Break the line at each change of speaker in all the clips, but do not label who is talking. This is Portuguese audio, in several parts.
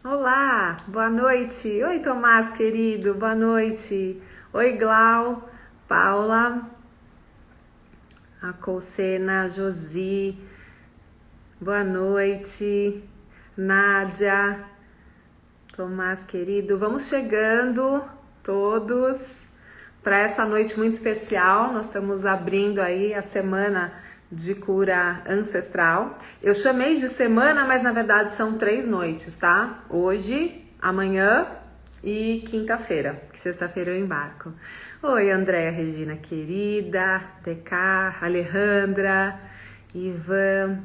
Olá, boa noite. Oi, Tomás, querido, boa noite. Oi, Glau, Paula, a Colcena, Josi, boa noite. Nádia, Tomás, querido, vamos chegando todos para essa noite muito especial. Nós estamos abrindo aí a semana de cura ancestral. Eu chamei de semana, mas na verdade são 3 noites, tá? Hoje, amanhã e quinta-feira, que sexta-feira eu embarco. Oi, Andréa, Regina, querida, DK, Alejandra, Ivan,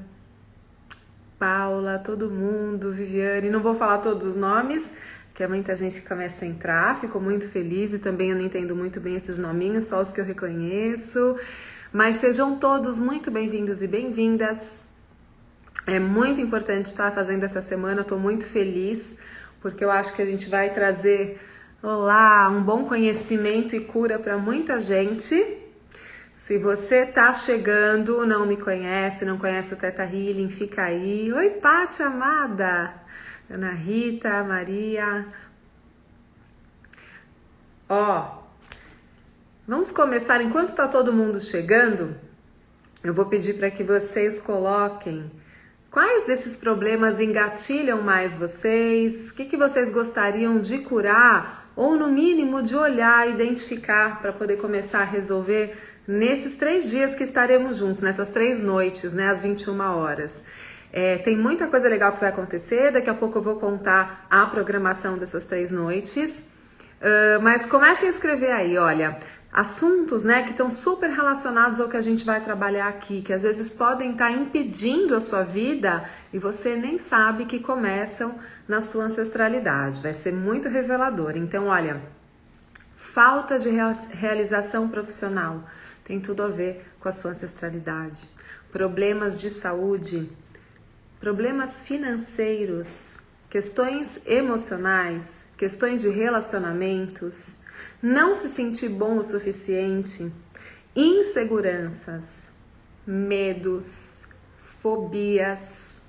Paula, todo mundo, Viviane. Não vou falar todos os nomes, porque muita gente começa a entrar. Fico muito feliz e também eu não entendo muito bem esses nominhos, só os que eu reconheço. Mas sejam todos muito bem-vindos e bem-vindas. É muito importante estar fazendo essa semana, estou muito feliz, porque eu acho que a gente vai trazer, um bom conhecimento e cura para muita gente. Se você tá chegando, não me conhece, não conhece o Theta Healing, fica aí. Oi, Pati, amada! Ana Rita, Maria. Vamos começar, enquanto tá todo mundo chegando, eu vou pedir para que vocês coloquem quais desses problemas engatilham mais vocês, o que vocês gostariam de curar, ou no mínimo de olhar, identificar para poder começar a resolver nesses 3 dias que estaremos juntos, nessas 3 noites, né, às 21 horas. Tem muita coisa legal que vai acontecer, daqui a pouco eu vou contar a programação dessas 3 noites, mas comecem a escrever aí, olha, assuntos, né, que estão super relacionados ao que a gente vai trabalhar aqui, que às vezes podem estar impedindo a sua vida e você nem sabe que começam na sua ancestralidade. Vai ser muito revelador. Então, olha, falta de realização profissional tem tudo a ver com a sua ancestralidade. Problemas de saúde, problemas financeiros, questões emocionais, questões de relacionamentos, não se sentir bom o suficiente, inseguranças, medos, fobias,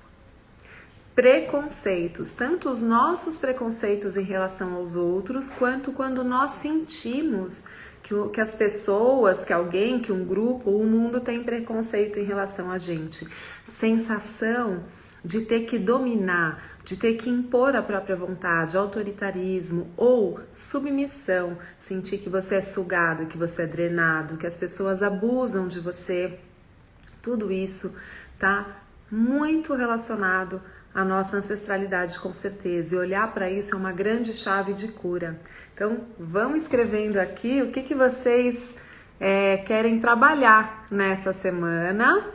preconceitos, tanto os nossos preconceitos em relação aos outros, quanto quando nós sentimos que as pessoas, que alguém, que um grupo, o mundo tem preconceito em relação a gente. Sensação de ter que dominar, de ter que impor a própria vontade, autoritarismo ou submissão, sentir que você é sugado, que você é drenado, que as pessoas abusam de você. Tudo isso tá muito relacionado à nossa ancestralidade, com certeza, e olhar para isso é uma grande chave de cura. Então, vão escrevendo aqui o que vocês querem trabalhar nessa semana.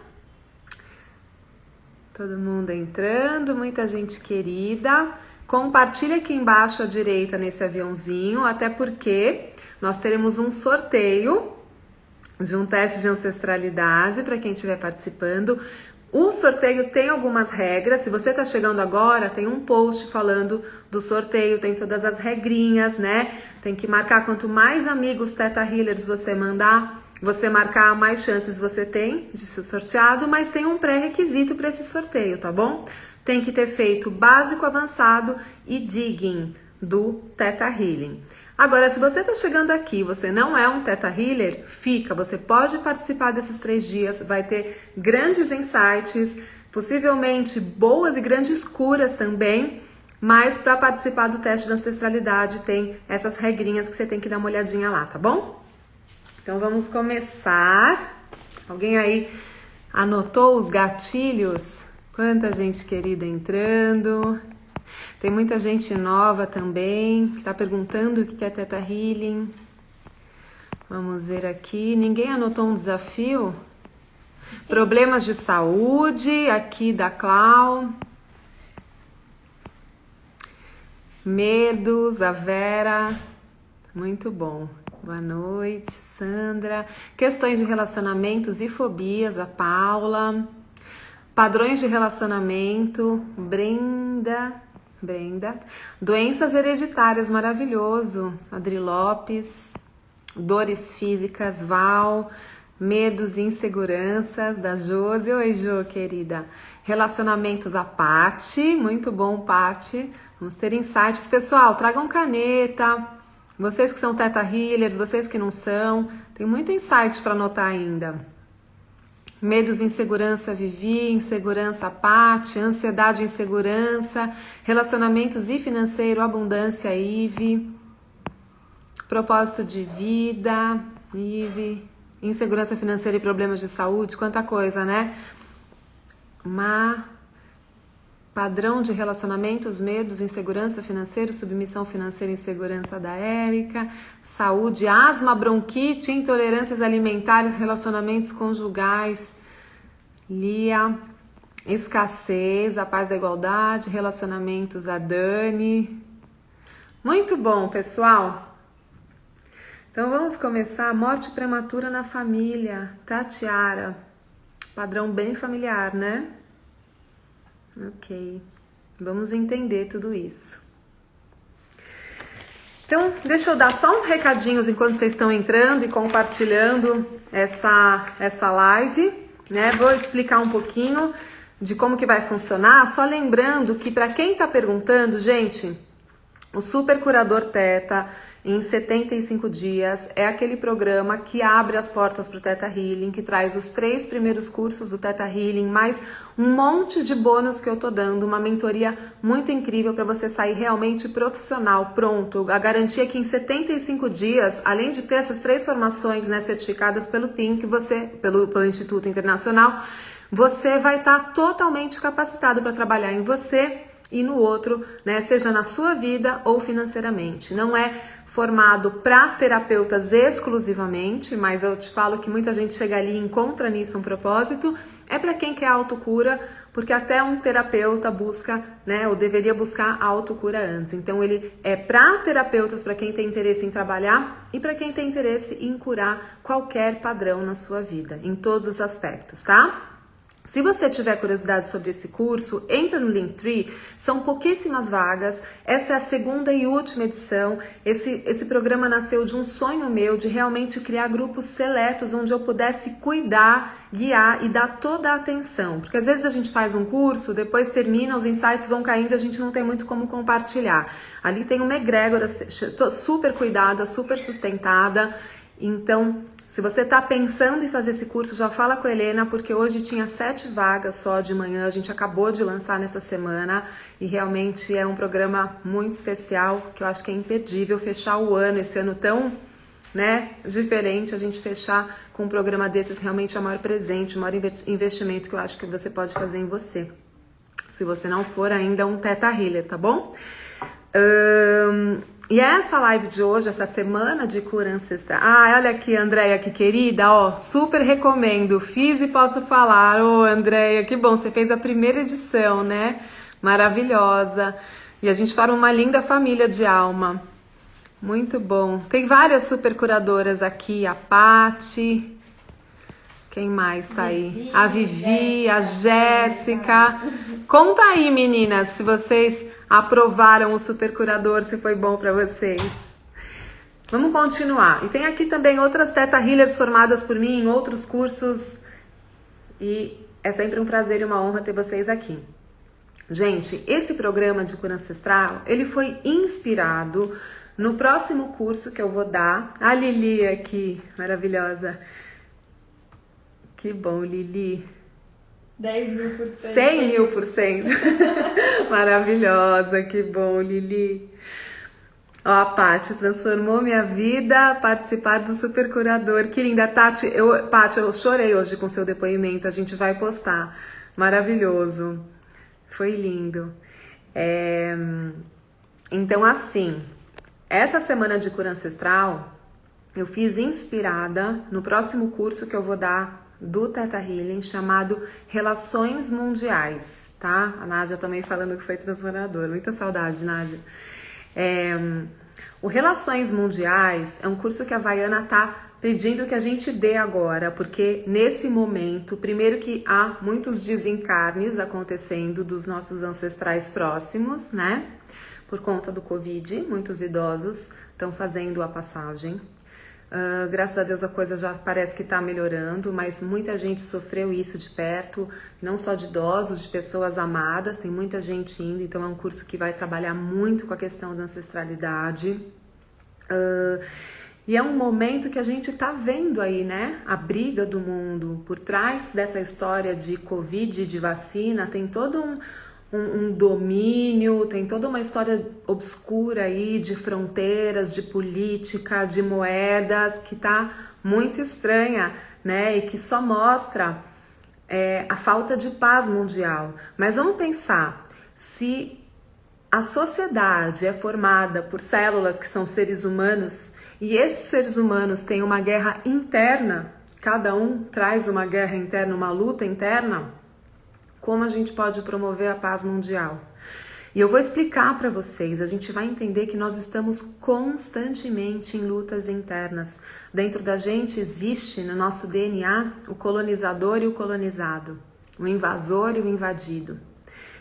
Todo mundo entrando, muita gente querida. Compartilha aqui embaixo à direita nesse aviãozinho, até porque nós teremos um sorteio de um teste de ancestralidade para quem estiver participando. O sorteio tem algumas regras. Se você está chegando agora, tem um post falando do sorteio, tem todas as regrinhas, né? Tem que marcar, quanto mais amigos Theta Healers você marcar, mais chances você tem de ser sorteado, mas tem um pré-requisito para esse sorteio, tá bom? Tem que ter feito básico, avançado e digging do Theta Healing. Agora, se você está chegando aqui, você não é um Theta Healer, você pode participar desses 3 dias, vai ter grandes insights, possivelmente boas e grandes curas também, mas para participar do teste de ancestralidade tem essas regrinhas que você tem que dar uma olhadinha lá, tá bom? Então vamos começar. Alguém aí anotou os gatilhos? Quanta gente querida entrando. Tem muita gente nova também que está perguntando o que é Theta Healing. Vamos ver aqui. Ninguém anotou um desafio? Sim. Problemas de saúde, aqui da Clau. Medos, a Vera. Muito bom. Boa noite, Sandra. Questões de relacionamentos e fobias, a Paula. Padrões de relacionamento, Brenda. Doenças hereditárias, maravilhoso, Adri Lopes. Dores físicas, Val. Medos e inseguranças, da Josi. Oi, Jo, querida. Relacionamentos, a Pati. Muito bom, Pati. Vamos ter insights. Pessoal, tragam caneta. Vocês que são Theta Healers, vocês que não são. Tem muito insight para anotar ainda. Medos e insegurança, Vivi. Insegurança, Paty. Ansiedade e insegurança. Relacionamentos e financeiro, abundância, Ive. Propósito de vida, Ive. Insegurança financeira e problemas de saúde. Quanta coisa, né? Padrão de relacionamentos, medos, insegurança financeira, submissão financeira, insegurança da Érica, saúde, asma, bronquite, intolerâncias alimentares, relacionamentos conjugais, Lia, escassez, a paz da igualdade, relacionamentos, a Dani. Muito bom, pessoal. Então vamos começar. Morte prematura na família, Tatiara. Padrão bem familiar, né? Ok, vamos entender tudo isso. Então, deixa eu dar só uns recadinhos enquanto vocês estão entrando e compartilhando essa live, né? Vou explicar um pouquinho de como que vai funcionar, só lembrando que para quem está perguntando, gente, o Super Curador Theta em 75 dias é aquele programa que abre as portas para o Theta Healing, que traz os 3 primeiros cursos do Theta Healing, mais um monte de bônus que eu tô dando, uma mentoria muito incrível para você sair realmente profissional, pronto. A garantia é que em 75 dias, além de ter essas 3 formações, né, certificadas pelo TIM, pelo Instituto Internacional, você vai estar totalmente capacitado para trabalhar em você e no outro, né, seja na sua vida ou financeiramente. Não é formado para terapeutas exclusivamente, mas eu te falo que muita gente chega ali e encontra nisso um propósito. É para quem quer autocura, porque até um terapeuta busca, né, ou deveria buscar a autocura antes. Então ele é para terapeutas, para quem tem interesse em trabalhar e para quem tem interesse em curar qualquer padrão na sua vida, em todos os aspectos, tá? Se você tiver curiosidade sobre esse curso, entra no Linktree, são pouquíssimas vagas, essa é a 2ª e última edição. Esse programa nasceu de um sonho meu de realmente criar grupos seletos onde eu pudesse cuidar, guiar e dar toda a atenção. Porque às vezes a gente faz um curso, depois termina, os insights vão caindo e a gente não tem muito como compartilhar. Ali tem uma egrégora super cuidada, super sustentada, então... Se você está pensando em fazer esse curso, já fala com a Helena, porque hoje tinha 7 vagas só de manhã, a gente acabou de lançar nessa semana e realmente é um programa muito especial, que eu acho que é imperdível fechar o ano, esse ano tão, né, diferente, a gente fechar com um programa desses realmente é o maior presente, o maior investimento que eu acho que você pode fazer em você. Se você não for ainda um Theta Healer, tá bom? E essa live de hoje, essa semana de cura ancestral. Ah, olha aqui, Andréia, que querida, ó, super recomendo. Fiz e posso falar. Ô, Andréia, que bom, você fez a primeira edição, né? Maravilhosa. E a gente forma uma linda família de alma. Muito bom. Tem várias super curadoras aqui, a Paty. Quem mais tá aí? A Vivi, a Jéssica. Conta aí, meninas, se vocês aprovaram o super curador, se foi bom para vocês. Vamos continuar. E tem aqui também outras Theta Healers formadas por mim em outros cursos. E é sempre um prazer e uma honra ter vocês aqui. Gente, esse programa de cura ancestral, ele foi inspirado no próximo curso que eu vou dar. A Lili aqui, maravilhosa. Que bom, Lili.
10.000%.
100.000%. Maravilhosa, que bom, Lili. Ó, a Paty, transformou minha vida participar do Super Curador. Que linda, Tati. Paty, eu chorei hoje com seu depoimento, a gente vai postar. Maravilhoso. Foi lindo. Então, assim, essa semana de cura ancestral, eu fiz inspirada no próximo curso que eu vou dar do Theta Healing, chamado Relações Mundiais, tá? A Nádia também falando que foi transformador. Muita saudade, Nádia. O Relações Mundiais é um curso que a Vaiana tá pedindo que a gente dê agora, porque nesse momento, primeiro que há muitos desencarnes acontecendo dos nossos ancestrais próximos, né? Por conta do Covid, muitos idosos estão fazendo a passagem. Graças a Deus a coisa já parece que está melhorando, mas muita gente sofreu isso de perto, não só de idosos, de pessoas amadas, tem muita gente indo, então é um curso que vai trabalhar muito com a questão da ancestralidade. E é um momento que a gente tá vendo aí, né? A briga do mundo. Por trás dessa história de Covid, de vacina, tem todo um domínio, tem toda uma história obscura aí de fronteiras, de política, de moedas, que tá muito estranha, né? E que só mostra a falta de paz mundial. Mas vamos pensar, se a sociedade é formada por células que são seres humanos e esses seres humanos têm uma guerra interna, cada um traz uma guerra interna, uma luta interna, como a gente pode promover a paz mundial? E eu vou explicar para vocês, a gente vai entender que nós estamos constantemente em lutas internas. Dentro da gente existe, no nosso DNA, o colonizador e o colonizado, o invasor e o invadido.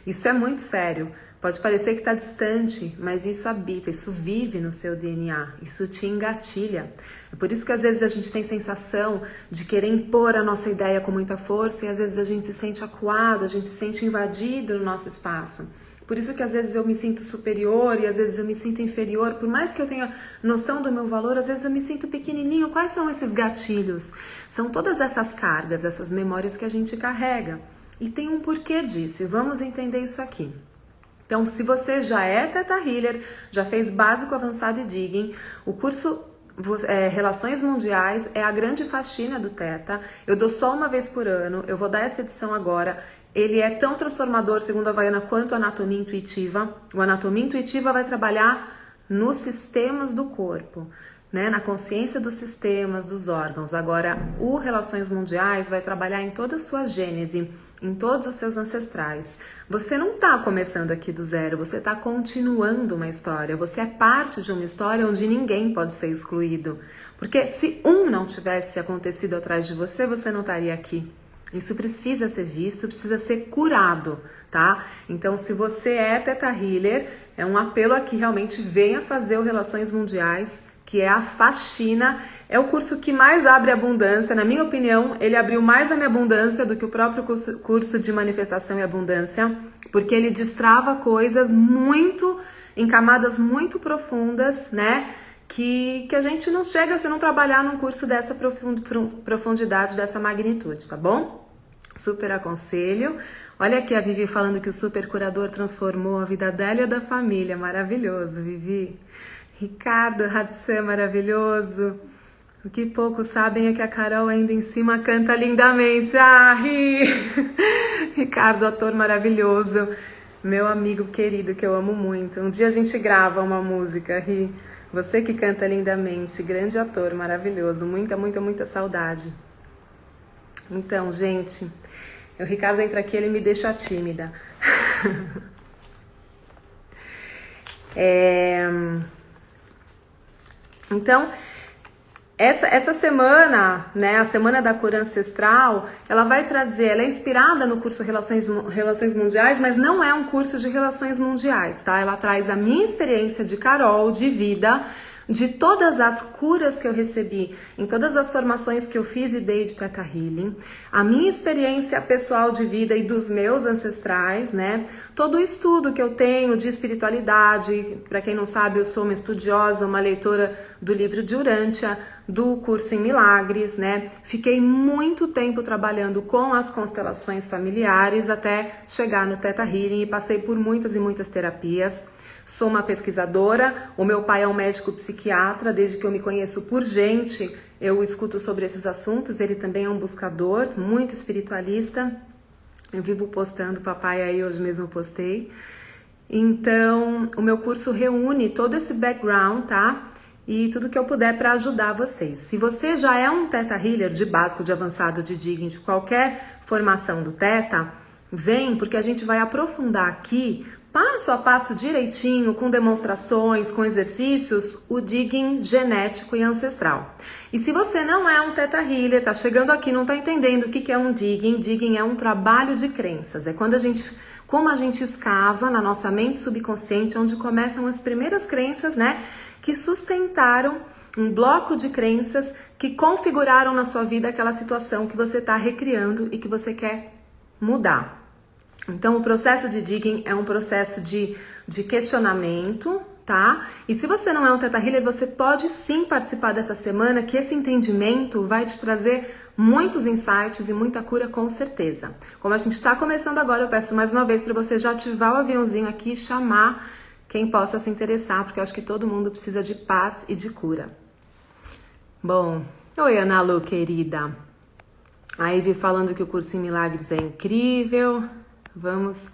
Isso é muito sério. Pode parecer que está distante, mas isso habita, isso vive no seu DNA, isso te engatilha. É por isso que às vezes a gente tem sensação de querer impor a nossa ideia com muita força e às vezes a gente se sente acuado, a gente se sente invadido no nosso espaço. Por isso que às vezes eu me sinto superior e às vezes eu me sinto inferior, por mais que eu tenha noção do meu valor, às vezes eu me sinto pequenininho. Quais são esses gatilhos? São todas essas cargas, essas memórias que a gente carrega. E tem um porquê disso, e vamos entender isso aqui. Então, se você já é Theta Healer, já fez básico, avançado e digging, o curso Relações Mundiais é a grande faxina do Theta. Eu dou só uma vez por ano, eu vou dar essa edição agora. Ele é tão transformador, segundo a Havaiana, quanto a Anatomia Intuitiva. O Anatomia Intuitiva vai trabalhar nos sistemas do corpo, né? Na consciência dos sistemas, dos órgãos. Agora, o Relações Mundiais vai trabalhar em toda a sua gênese, em todos os seus ancestrais. Você não está começando aqui do zero, você está continuando uma história. Você é parte de uma história onde ninguém pode ser excluído. Porque se não tivesse acontecido atrás de você, você não estaria aqui. Isso precisa ser visto, precisa ser curado, tá? Então, se você é Theta Healer, é um apelo aqui, realmente venha fazer o Relações Mundiais, que é a faxina, é o curso que mais abre abundância. Na minha opinião, ele abriu mais a minha abundância do que o próprio curso de manifestação e abundância, porque ele destrava coisas muito, em camadas muito profundas, né? Que a gente não chega se não trabalhar num curso dessa profundidade, dessa magnitude, tá bom? Super aconselho. Olha aqui a Vivi falando que o super curador transformou a vida dela e da família. Maravilhoso, Vivi. Ricardo Hadsan, maravilhoso. O que poucos sabem é que a Carol ainda em cima canta lindamente. Ah, Ricardo, ator maravilhoso. Meu amigo querido, que eu amo muito. Um dia a gente grava uma música, Ri. Você que canta lindamente. Grande ator, maravilhoso. Muita, muita, muita saudade. Então, gente, o Ricardo entra aqui, ele me deixa tímida. Então, essa semana, né, a Semana da Cura Ancestral, ela vai trazer, ela é inspirada no curso Relações Mundiais, mas não é um curso de Relações Mundiais, tá? Ela traz a minha experiência de Carol, de vida, de todas as curas que eu recebi, em todas as formações que eu fiz e dei de Theta Healing, a minha experiência pessoal de vida e dos meus ancestrais, né? Todo o estudo que eu tenho de espiritualidade, para quem não sabe, eu sou uma estudiosa, uma leitora do livro de Urântia, do curso em Milagres, né? Fiquei muito tempo trabalhando com as constelações familiares até chegar no Theta Healing e passei por muitas e muitas terapias. Sou uma pesquisadora, o meu pai é um médico psiquiatra, desde que eu me conheço por gente, eu escuto sobre esses assuntos, ele também é um buscador, muito espiritualista, eu vivo postando, papai aí hoje mesmo postei. Então, o meu curso reúne todo esse background, tá? E tudo que eu puder para ajudar vocês. Se você já é um Theta Healer de básico, de avançado, de digging, de qualquer formação do Theta, vem, porque a gente vai aprofundar aqui, passo a passo direitinho, com demonstrações, com exercícios, o digging genético e ancestral. E se você não é um Theta Healer, tá chegando aqui, não tá entendendo o que é um digging, digging é um trabalho de crenças, é quando como a gente escava na nossa mente subconsciente, onde começam as primeiras crenças, né, que sustentaram um bloco de crenças que configuraram na sua vida aquela situação que você está recriando e que você quer mudar. Então, o processo de digging é um processo de questionamento, tá? E se você não é um Theta Healer, você pode sim participar dessa semana, que esse entendimento vai te trazer muitos insights e muita cura com certeza. Como a gente está começando agora, eu peço mais uma vez para você já ativar o aviãozinho aqui e chamar quem possa se interessar, porque eu acho que todo mundo precisa de paz e de cura. Bom, oi Ana Lu, querida. A Ivy falando que o curso em Milagres é incrível. Vamos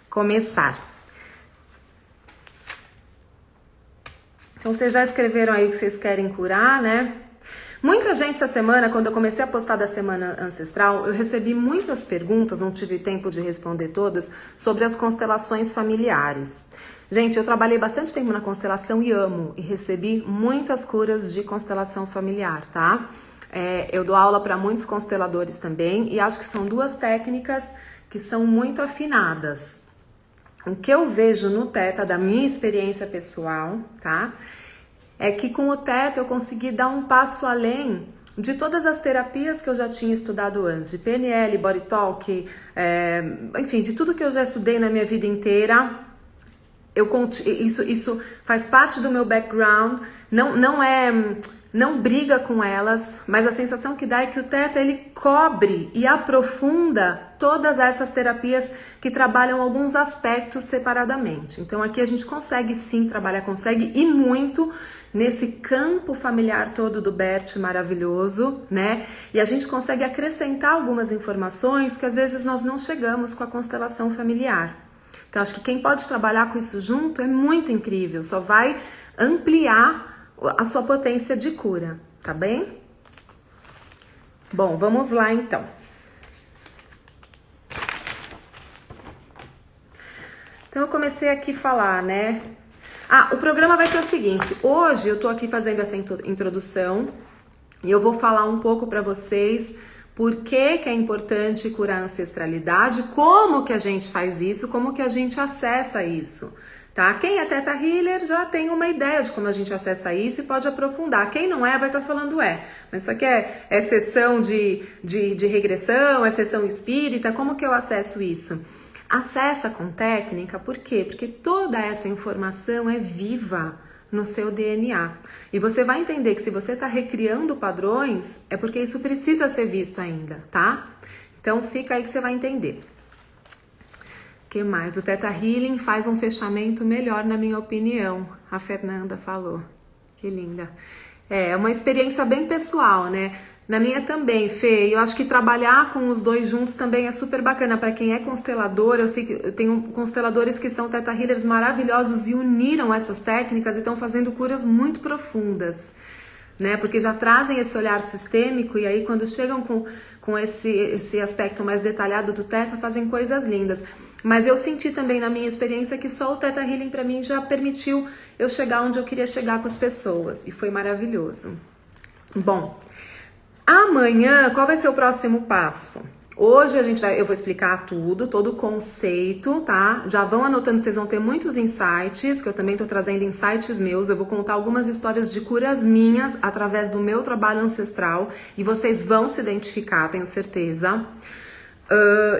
começar. Então, vocês já escreveram aí o que vocês querem curar, né? Muita gente essa semana, quando eu comecei a postar da Semana Ancestral, eu recebi muitas perguntas, não tive tempo de responder todas, sobre as constelações familiares. Gente, eu trabalhei bastante tempo na constelação e amo, e recebi muitas curas de constelação familiar, tá? Eu dou aula para muitos consteladores também, e acho que são duas técnicas que são muito afinadas. O que eu vejo no Theta, da minha experiência pessoal, tá? É que com o Theta eu consegui dar um passo além de todas as terapias que eu já tinha estudado antes, de PNL, Body Talk, enfim, de tudo que eu já estudei na minha vida inteira. Isso faz parte do meu background, não briga com elas, mas a sensação que dá é que o Theta ele cobre e aprofunda todas essas terapias que trabalham alguns aspectos separadamente. Então aqui a gente consegue sim trabalhar, consegue e muito nesse campo familiar todo do Bert maravilhoso, né? E a gente consegue acrescentar algumas informações que às vezes nós não chegamos com a constelação familiar. Então acho que quem pode trabalhar com isso junto é muito incrível, só vai ampliar a sua potência de cura, tá bem? Bom, vamos lá então. Então eu comecei aqui a falar, né? O programa vai ser o seguinte, hoje eu tô aqui fazendo essa introdução e eu vou falar um pouco para vocês por que é importante curar a ancestralidade, como que a gente faz isso, como que a gente acessa isso. Tá? Quem é Theta Healer já tem uma ideia de como a gente acessa isso e pode aprofundar. Quem não é, vai estar falando mas isso aqui é sessão de regressão, é sessão espírita, como que eu acesso isso? Acessa com técnica, por quê? Porque toda essa informação é viva no seu DNA. E você vai entender que se você está recriando padrões, é porque isso precisa ser visto ainda, tá? Então fica aí que você vai entender. Que mais? O Theta Healing faz um fechamento melhor, na minha opinião. A Fernanda falou. Que linda. É uma experiência bem pessoal, né? Na minha também, Fê. Eu acho que trabalhar com os dois juntos também é super bacana. Para quem é constelador, eu sei que eu tenho consteladores que são Theta Healers maravilhosos e uniram essas técnicas e estão fazendo curas muito profundas, né? Porque já trazem esse olhar sistêmico e aí quando chegam com esse aspecto mais detalhado do Theta, fazem coisas lindas. Mas eu senti também na minha experiência que só o Theta Healing para mim já permitiu eu chegar onde eu queria chegar com as pessoas. E foi maravilhoso. Bom, amanhã, qual vai ser o próximo passo? Hoje eu vou explicar tudo, todo o conceito, tá? Já vão anotando, vocês vão ter muitos insights, que eu também tô trazendo insights meus. Eu vou contar algumas histórias de curas minhas através do meu trabalho ancestral e vocês vão se identificar, tenho certeza.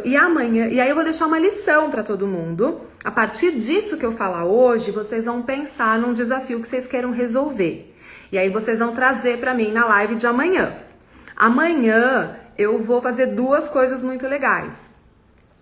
E amanhã, e aí eu vou deixar uma lição para todo mundo. A partir disso que eu falar hoje, vocês vão pensar num desafio que vocês queiram resolver. E aí vocês vão trazer para mim na live de amanhã. Amanhã eu vou fazer duas coisas muito legais.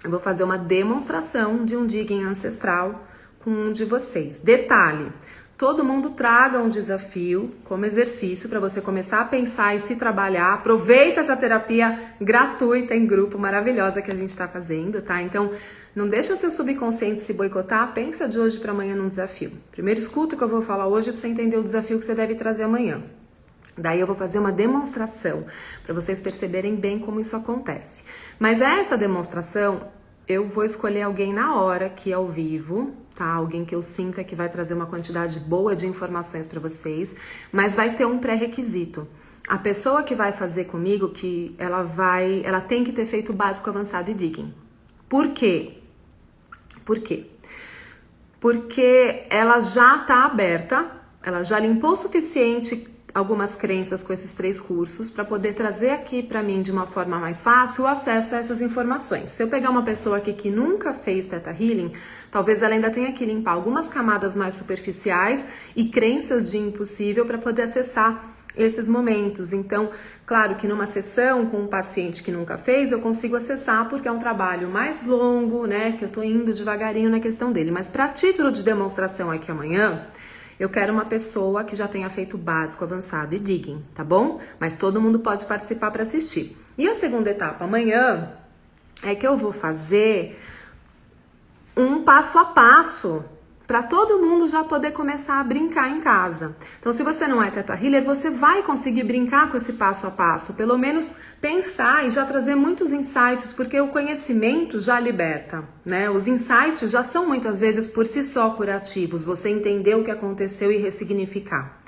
Eu vou fazer uma demonstração de um digging ancestral com um de vocês. Detalhe, todo mundo traga um desafio como exercício para você começar a pensar e se trabalhar. Aproveita essa terapia gratuita em grupo maravilhosa que a gente está fazendo, tá? Então, não deixa seu subconsciente se boicotar, pensa de hoje para amanhã num desafio. Primeiro escuta o que eu vou falar hoje para você entender o desafio que você deve trazer amanhã. Daí eu vou fazer uma demonstração para vocês perceberem bem como isso acontece. Mas essa demonstração, eu vou escolher alguém na hora, aqui ao vivo, tá? Alguém que eu sinta que vai trazer uma quantidade boa de informações para vocês, mas vai ter um pré-requisito. A pessoa que vai fazer comigo, que ela tem que ter feito o básico, avançado e digging. Por quê? Por quê? Porque ela já tá aberta, ela já limpou o suficiente algumas crenças com esses 3 cursos para poder trazer aqui para mim de uma forma mais fácil o acesso a essas informações. Se eu pegar uma pessoa aqui que nunca fez Theta Healing, talvez ela ainda tenha que limpar algumas camadas mais superficiais e crenças de impossível para poder acessar esses momentos. Então, claro que numa sessão com um paciente que nunca fez, eu consigo acessar porque é um trabalho mais longo, né, que eu tô indo devagarinho na questão dele. Mas para título de demonstração aqui amanhã, eu quero uma pessoa que já tenha feito básico, avançado e digging, tá bom? Mas todo mundo pode participar para assistir. E a segunda etapa amanhã é que eu vou fazer um passo a passo para todo mundo já poder começar a brincar em casa. Então, se você não é Theta Healer, você vai conseguir brincar com esse passo a passo, pelo menos pensar e já trazer muitos insights, porque o conhecimento já liberta, né? Os insights já são muitas vezes por si só curativos, você entender o que aconteceu e ressignificar.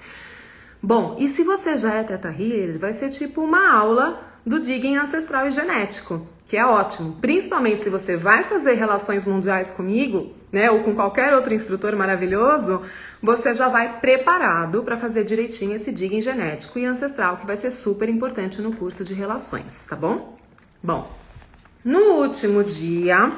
Bom, e se você já é Theta Healer, vai ser tipo uma aula do digging ancestral e genético, que é ótimo, principalmente se você vai fazer relações mundiais comigo, né, ou com qualquer outro instrutor maravilhoso, você já vai preparado para fazer direitinho esse digging genético e ancestral, que vai ser super importante no curso de relações, tá bom? Bom, no último dia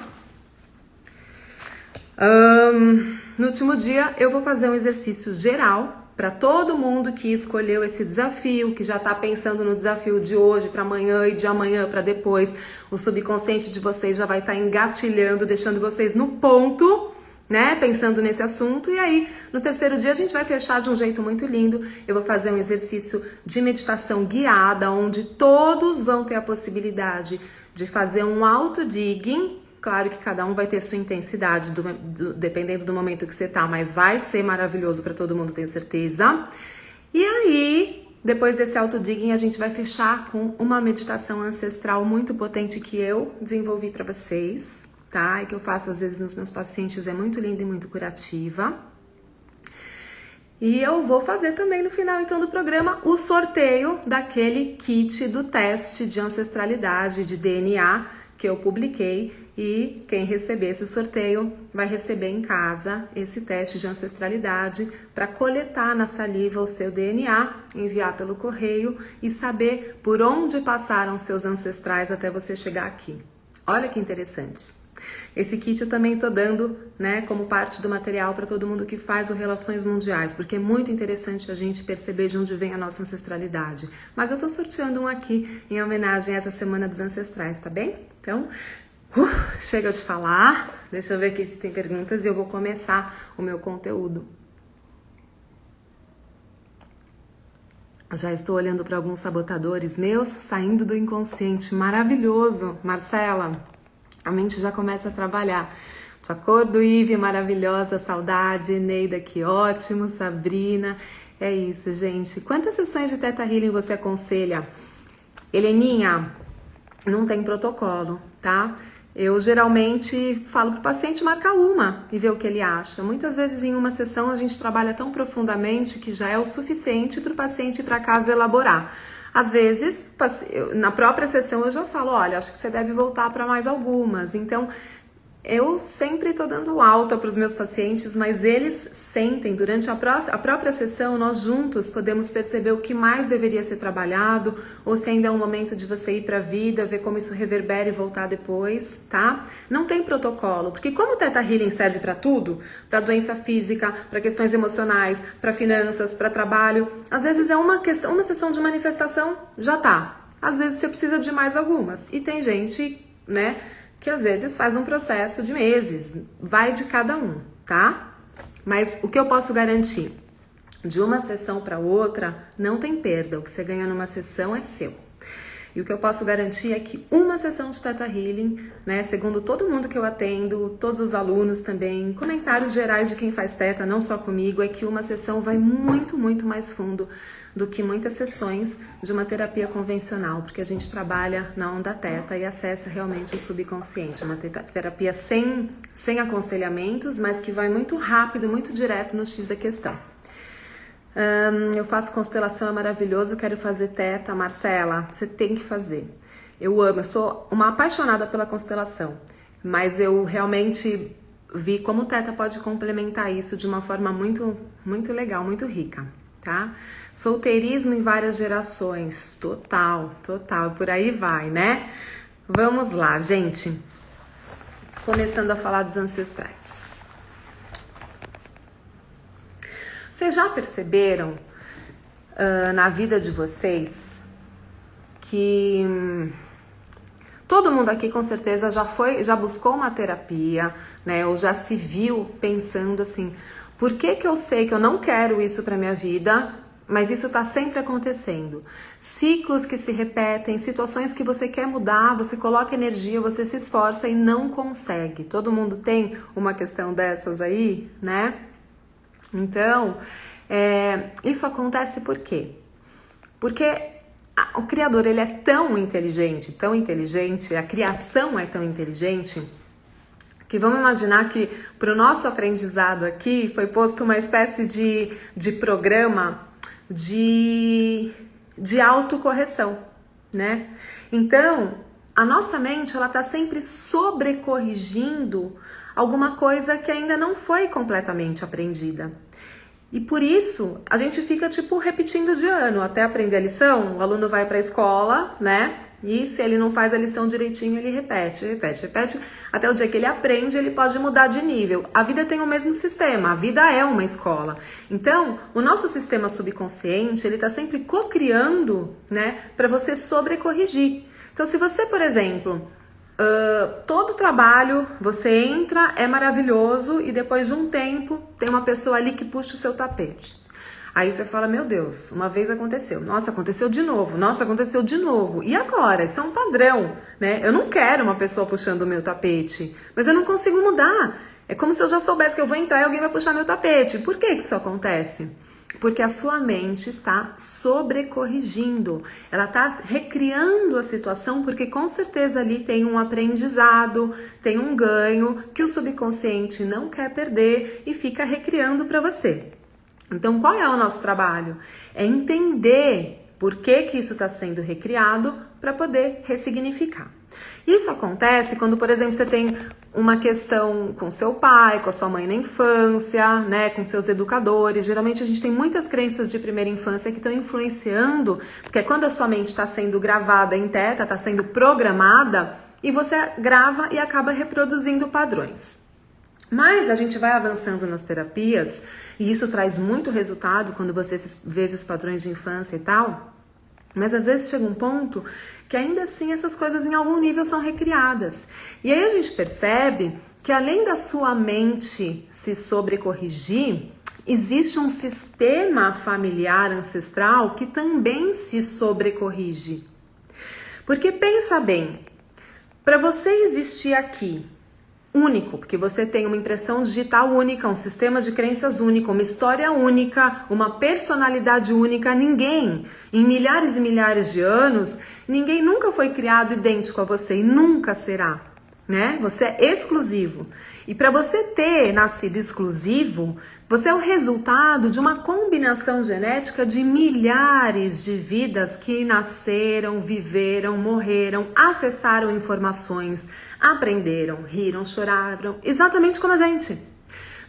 eu vou fazer um exercício geral para todo mundo que escolheu esse desafio, que já está pensando no desafio de hoje para amanhã e de amanhã para depois. O subconsciente de vocês já vai estar engatilhando, deixando vocês no ponto, né? Pensando nesse assunto. E aí, no terceiro dia, a gente vai fechar de um jeito muito lindo. Eu vou fazer um exercício de meditação guiada, onde todos vão ter a possibilidade de fazer um auto-digging. Claro que cada um vai ter sua intensidade, dependendo do momento que você tá, mas vai ser maravilhoso para todo mundo, tenho certeza. E aí, depois desse auto-digging, a gente vai fechar com uma meditação ancestral muito potente que eu desenvolvi para vocês, tá? E que eu faço às vezes nos meus pacientes, é muito linda e muito curativa. E eu vou fazer também no final, então, do programa, o sorteio daquele kit do teste de ancestralidade, de DNA, que eu publiquei. E quem receber esse sorteio vai receber em casa esse teste de ancestralidade para coletar na saliva o seu DNA, enviar pelo correio e saber por onde passaram seus ancestrais até você chegar aqui. Olha que interessante. Esse kit eu também tô dando, né, como parte do material para todo mundo que faz o Relações Mundiais, porque é muito interessante a gente perceber de onde vem a nossa ancestralidade. Mas eu tô sorteando um aqui em homenagem a essa Semana dos Ancestrais, tá bem? Então, chega de falar, deixa eu ver aqui se tem perguntas e eu vou começar o meu conteúdo. Já estou olhando para alguns sabotadores meus saindo do inconsciente. Maravilhoso, Marcela. A mente já começa a trabalhar. De acordo, Ive, maravilhosa, saudade, Neida, que ótimo, Sabrina. É isso, gente. Quantas sessões de Theta Healing você aconselha? Heleninha, não tem protocolo, tá? Eu geralmente falo para o paciente marcar uma e ver o que ele acha. Muitas vezes em uma sessão a gente trabalha tão profundamente que já é o suficiente para o paciente ir para casa elaborar. Às vezes, na própria sessão eu já falo, olha, acho que você deve voltar para mais algumas. Então, eu sempre estou dando alta para os meus pacientes, mas eles sentem, durante a própria sessão, nós juntos podemos perceber o que mais deveria ser trabalhado, ou se ainda é um momento de você ir para a vida, ver como isso reverbera e voltar depois, tá? Não tem protocolo, porque como o Theta Healing serve para tudo, para doença física, para questões emocionais, para finanças, para trabalho, às vezes é uma sessão de manifestação, já tá. Às vezes você precisa de mais algumas, e tem gente, né, que às vezes faz um processo de meses, vai de cada um, tá? Mas o que eu posso garantir? De uma sessão para outra, não tem perda, o que você ganha numa sessão é seu. E o que eu posso garantir é que uma sessão de Theta Healing, né, segundo todo mundo que eu atendo, todos os alunos também, comentários gerais de quem faz Theta, não só comigo, é que uma sessão vai muito, muito mais fundo do que muitas sessões de uma terapia convencional, porque a gente trabalha na onda Theta e acessa realmente o subconsciente. Uma terapia sem aconselhamentos, mas que vai muito rápido, muito direto no X da questão. Eu faço constelação, é maravilhoso, eu quero fazer Theta. Marcela, você tem que fazer. Eu amo, eu sou uma apaixonada pela constelação, mas eu realmente vi como o Theta pode complementar isso de uma forma muito, muito legal, muito rica. tá? Solteirismo em várias gerações, total, por aí vai, né? Vamos lá, gente. Começando a falar dos ancestrais. Vocês já perceberam na vida de vocês que todo mundo aqui com certeza já buscou uma terapia, né? Ou já se viu pensando assim, por que eu sei que eu não quero isso para minha vida, mas isso tá sempre acontecendo? Ciclos que se repetem, situações que você quer mudar, você coloca energia, você se esforça e não consegue. Todo mundo tem uma questão dessas aí, né? Então, isso acontece por quê? Porque o Criador, ele é tão inteligente, a criação é tão inteligente, que vamos imaginar que para o nosso aprendizado aqui foi posto uma espécie de programa de autocorreção, né? Então, a nossa mente, ela tá sempre sobrecorrigindo alguma coisa que ainda não foi completamente aprendida. E por isso, a gente fica, tipo, repetindo de ano, até aprender a lição. O aluno vai para a escola, né? E se ele não faz a lição direitinho, ele repete. Até o dia que ele aprende, ele pode mudar de nível. A vida tem o mesmo sistema, a vida é uma escola. Então, o nosso sistema subconsciente, ele tá sempre cocriando, né? Para você sobrecorrigir. Então, se você, por exemplo, todo trabalho, você entra, é maravilhoso e depois de um tempo tem uma pessoa ali que puxa o seu tapete. Aí você fala, meu Deus, uma vez aconteceu, nossa, aconteceu de novo, nossa, aconteceu de novo. E agora? Isso é um padrão, né? Eu não quero uma pessoa puxando o meu tapete, mas eu não consigo mudar. É como se eu já soubesse que eu vou entrar e alguém vai puxar meu tapete. Por que isso acontece? Porque a sua mente está sobrecorrigindo, ela está recriando a situação, porque com certeza ali tem um aprendizado, tem um ganho que o subconsciente não quer perder e fica recriando para você. Então, qual é o nosso trabalho? É entender por que isso está sendo recriado para poder ressignificar. Isso acontece quando, por exemplo, você tem uma questão com seu pai, com a sua mãe na infância, né, com seus educadores. Geralmente a gente tem muitas crenças de primeira infância que estão influenciando, porque é quando a sua mente está sendo gravada em teta, está sendo programada, e você grava e acaba reproduzindo padrões. Mas a gente vai avançando nas terapias, e isso traz muito resultado quando você vê esses padrões de infância e tal. Mas às vezes chega um ponto que ainda assim essas coisas em algum nível são recriadas. E aí a gente percebe que além da sua mente se sobrecorrigir, existe um sistema familiar ancestral que também se sobrecorrige. Porque pensa bem, para você existir aqui, único, porque você tem uma impressão digital única, um sistema de crenças único, uma história única, uma personalidade única. Ninguém, em milhares e milhares de anos, ninguém nunca foi criado idêntico a você e nunca será, né? Você é exclusivo. E para você ter nascido exclusivo, você é o resultado de uma combinação genética de milhares de vidas que nasceram, viveram, morreram, acessaram informações, aprenderam, riram, choraram, exatamente como a gente.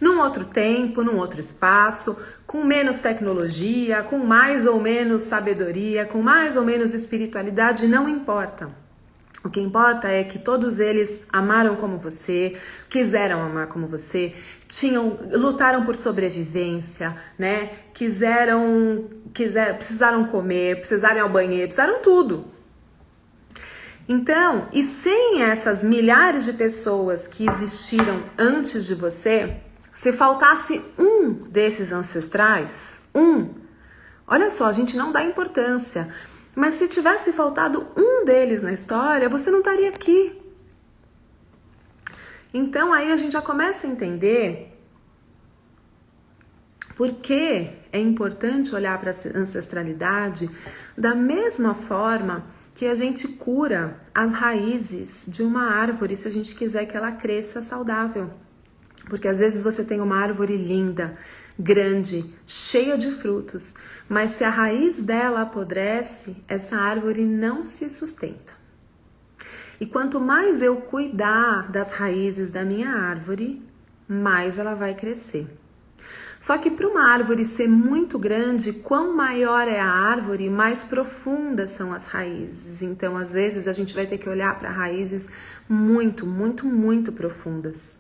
Num outro tempo, num outro espaço, com menos tecnologia, com mais ou menos sabedoria, com mais ou menos espiritualidade, não importa. O que importa é que todos eles amaram como você, quiseram amar como você, lutaram por sobrevivência, né? Precisaram comer, precisaram ir ao banheiro, precisaram tudo. Então, e sem essas milhares de pessoas que existiram antes de você, se faltasse um desses ancestrais, olha só, a gente não dá importância. Mas se tivesse faltado um deles na história, você não estaria aqui. Então aí a gente já começa a entender por que é importante olhar para a ancestralidade da mesma forma que a gente cura as raízes de uma árvore se a gente quiser que ela cresça saudável. Porque às vezes você tem uma árvore linda, grande, cheia de frutos, mas se a raiz dela apodrece, essa árvore não se sustenta. E quanto mais eu cuidar das raízes da minha árvore, mais ela vai crescer. Só que para uma árvore ser muito grande, quão maior é a árvore, mais profundas são as raízes. Então, às vezes, a gente vai ter que olhar para raízes muito, muito, muito profundas.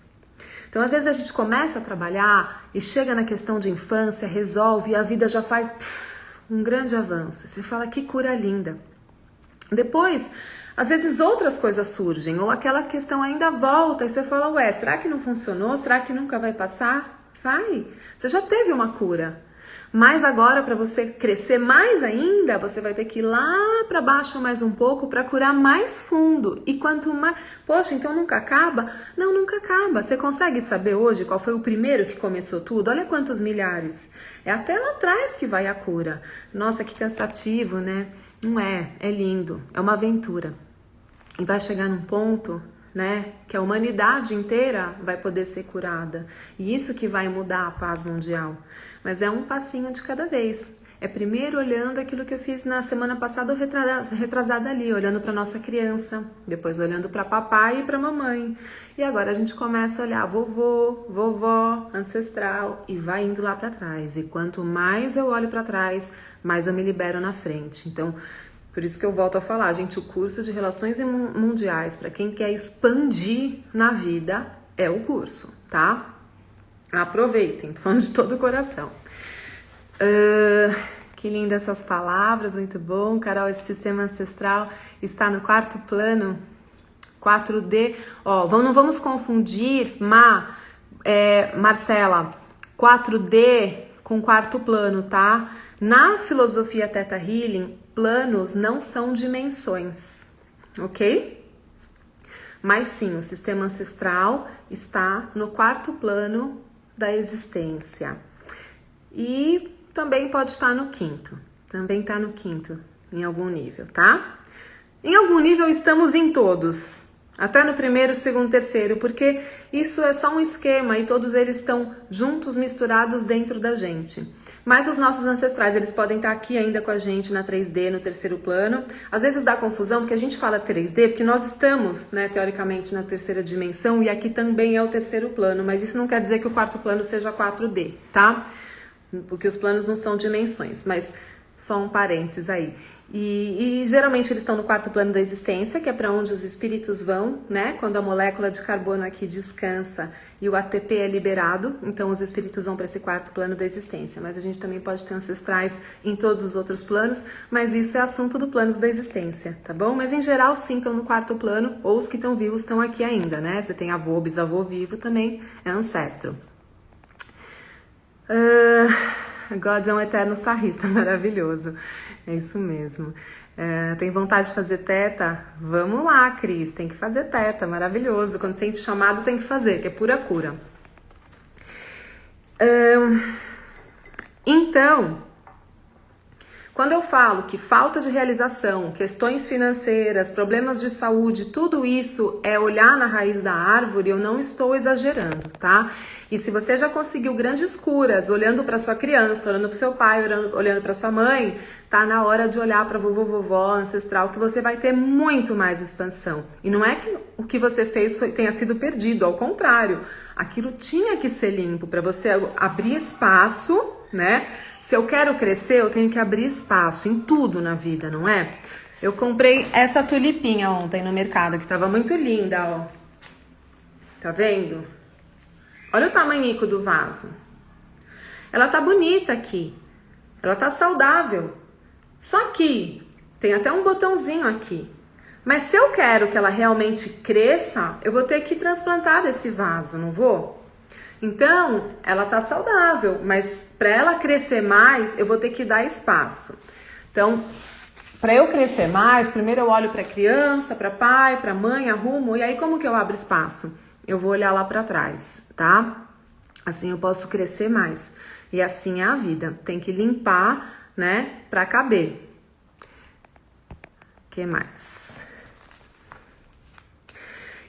Então, às vezes, a gente começa a trabalhar e chega na questão de infância, resolve e a vida já faz um grande avanço. Você fala, que cura linda. Depois, às vezes, outras coisas surgem ou aquela questão ainda volta e você fala, ué, será que não funcionou? Será que nunca vai passar? Vai, você já teve uma cura, mas agora para você crescer mais ainda, você vai ter que ir lá para baixo mais um pouco para curar mais fundo. E quanto mais, poxa, então nunca acaba? Não, nunca acaba. Você consegue saber hoje qual foi o primeiro que começou tudo? Olha quantos milhares. É até lá atrás que vai a cura. Nossa, que cansativo, né? Não é, é lindo, é uma aventura. E vai chegar num ponto, né, que a humanidade inteira vai poder ser curada. E isso que vai mudar a paz mundial. Mas é um passinho de cada vez. É primeiro olhando aquilo que eu fiz na semana passada ou retrasada ali, olhando para nossa criança, depois olhando para papai e para mamãe. E agora a gente começa a olhar vovô, vovó, ancestral e vai indo lá para trás. E quanto mais eu olho para trás, mais eu me libero na frente. Então, por isso que eu volto a falar, gente, o curso de Relações Mundiais, para quem quer expandir na vida, é o curso, tá? Aproveitem, tô falando de todo o coração. Que linda essas palavras, muito bom. Carol, esse sistema ancestral está no quarto plano, 4D. Ó, não vamos confundir, Marcela, 4D com quarto plano, tá? Na filosofia Theta Healing, planos não são dimensões, ok? Mas sim, o sistema ancestral está no quarto plano da existência. E também pode estar no quinto. Também está no quinto, em algum nível, tá? Em algum nível estamos em todos. Até no primeiro, segundo, terceiro, porque isso é só um esquema e todos eles estão juntos, misturados dentro da gente. Mas os nossos ancestrais, eles podem estar aqui ainda com a gente na 3D, no terceiro plano. Às vezes dá confusão, porque a gente fala 3D, porque nós estamos, né, teoricamente, na terceira dimensão e aqui também é o terceiro plano, mas isso não quer dizer que o quarto plano seja 4D, tá? Porque os planos não são dimensões, mas só um parênteses aí. E geralmente eles estão no quarto plano da existência, que é para onde os espíritos vão, né? Quando a molécula de carbono aqui descansa e o ATP é liberado, então os espíritos vão para esse quarto plano da existência. Mas a gente também pode ter ancestrais em todos os outros planos, mas isso é assunto do plano da existência, tá bom? Mas em geral sim estão no quarto plano, ou os que estão vivos estão aqui ainda, né? Você tem avô, bisavô vivo, também é ancestro. God é um eterno sarrista, maravilhoso. É isso mesmo. Tem vontade de fazer teta? Vamos lá, Cris, tem que fazer teta, maravilhoso. Quando sente chamado, tem que fazer, que é pura cura. Então, quando eu falo que falta de realização, questões financeiras, problemas de saúde, tudo isso é olhar na raiz da árvore, eu não estou exagerando, tá? E se você já conseguiu grandes curas, olhando para sua criança, olhando para seu pai, olhando para sua mãe, tá na hora de olhar para vovô, vovó, ancestral, que você vai ter muito mais expansão. E não é que o que você fez tenha sido perdido, ao contrário, aquilo tinha que ser limpo para você abrir espaço, né? Se eu quero crescer, eu tenho que abrir espaço em tudo na vida, não é? Eu comprei essa tulipinha ontem no mercado, que tava muito linda, ó. Tá vendo? Olha o tamanhico do vaso. Ela tá bonita aqui. Ela tá saudável. Só que tem até um botãozinho aqui. Mas se eu quero que ela realmente cresça, eu vou ter que transplantar desse vaso, não vou? Então, ela tá saudável, mas para ela crescer mais, eu vou ter que dar espaço. Então, para eu crescer mais, primeiro eu olho para criança, para pai, para mãe, arrumo, e aí como que eu abro espaço? Eu vou olhar lá para trás, tá? Assim eu posso crescer mais. E assim é a vida, tem que limpar, né, para caber. O que mais?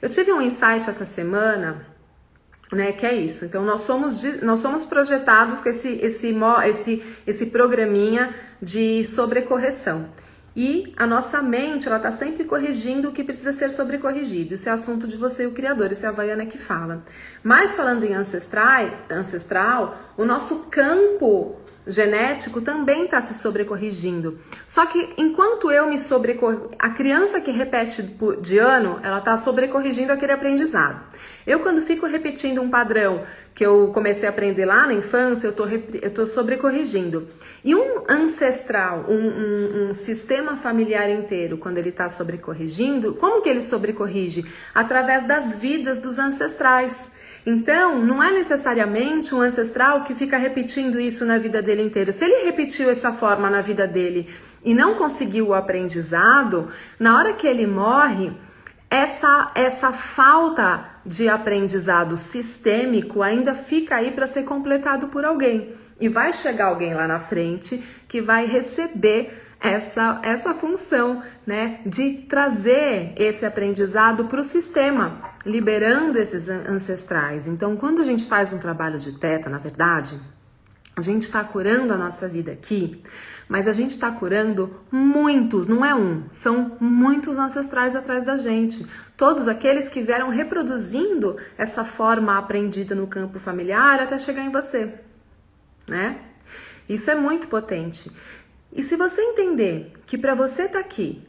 Eu tive um insight essa semana, né, que é isso. Então nós somos projetados com esse programinha de sobrecorreção. E a nossa mente, ela tá sempre corrigindo o que precisa ser sobrecorrigido. Isso é assunto de você e o Criador, isso é a Havaiana que fala. Mas falando em ancestral, o nosso campo genético também está se sobrecorrigindo. Só que enquanto eu me sobrecorrijo, a criança que repete de ano, ela está sobrecorrigindo aquele aprendizado. Eu, quando fico repetindo um padrão que eu comecei a aprender lá na infância, eu tô sobrecorrigindo. E um ancestral, um sistema familiar inteiro, quando ele está sobrecorrigindo, como que ele sobrecorrige? Através das vidas dos ancestrais. Então, não é necessariamente um ancestral que fica repetindo isso na vida dele inteira. Se ele repetiu essa forma na vida dele e não conseguiu o aprendizado, na hora que ele morre, essa falta de aprendizado sistêmico ainda fica aí para ser completado por alguém. E vai chegar alguém lá na frente que vai receber essa função, né, de trazer esse aprendizado para o sistema, liberando esses ancestrais. Então, quando a gente faz um trabalho de teta, na verdade, a gente está curando a nossa vida aqui, mas a gente está curando muitos, não é um, são muitos ancestrais atrás da gente. Todos aqueles que vieram reproduzindo essa forma aprendida no campo familiar até chegar em você, né? Isso é muito potente. E se você entender que para você estar aqui,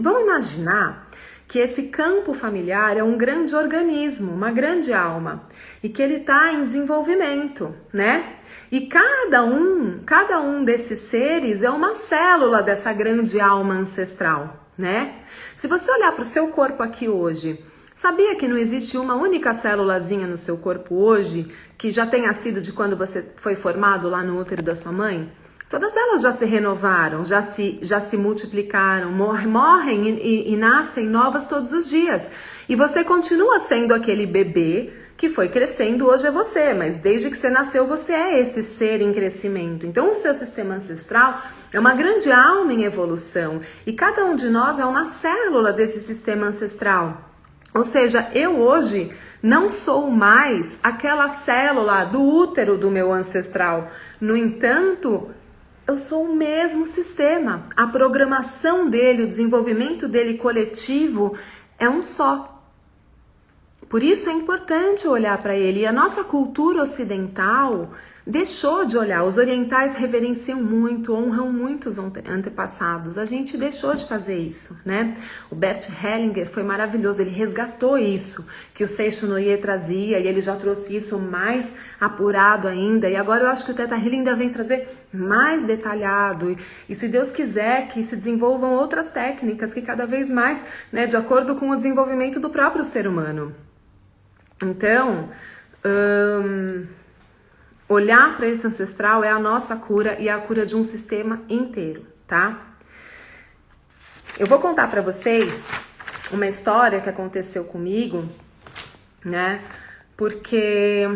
vamos imaginar que esse campo familiar é um grande organismo, uma grande alma, e que ele está em desenvolvimento, né? E cada um desses seres é uma célula dessa grande alma ancestral, né? Se você olhar para o seu corpo aqui hoje, sabia que não existe uma única célulazinha no seu corpo hoje que já tenha sido de quando você foi formado lá no útero da sua mãe? Todas elas já se renovaram, já se multiplicaram, morrem e nascem novas todos os dias. E você continua sendo aquele bebê que foi crescendo, hoje é você, mas desde que você nasceu você é esse ser em crescimento. Então o seu sistema ancestral é uma grande alma em evolução e cada um de nós é uma célula desse sistema ancestral. Ou seja, eu hoje não sou mais aquela célula do útero do meu ancestral. No entanto, eu sou o mesmo sistema. A programação dele, o desenvolvimento dele coletivo é um só. Por isso é importante olhar para ele. E a nossa cultura ocidental deixou de olhar. Os orientais reverenciam muito, honram muito os antepassados. A gente deixou de fazer isso, né? O Bert Hellinger foi maravilhoso. Ele resgatou isso que o Seisho Noye trazia e ele já trouxe isso mais apurado ainda. E agora eu acho que o Theta Healing ainda vem trazer mais detalhado. E se Deus quiser que se desenvolvam outras técnicas que cada vez mais, né, de acordo com o desenvolvimento do próprio ser humano. Então, olhar para esse ancestral é a nossa cura e é a cura de um sistema inteiro, tá? Eu vou contar para vocês uma história que aconteceu comigo, né? Porque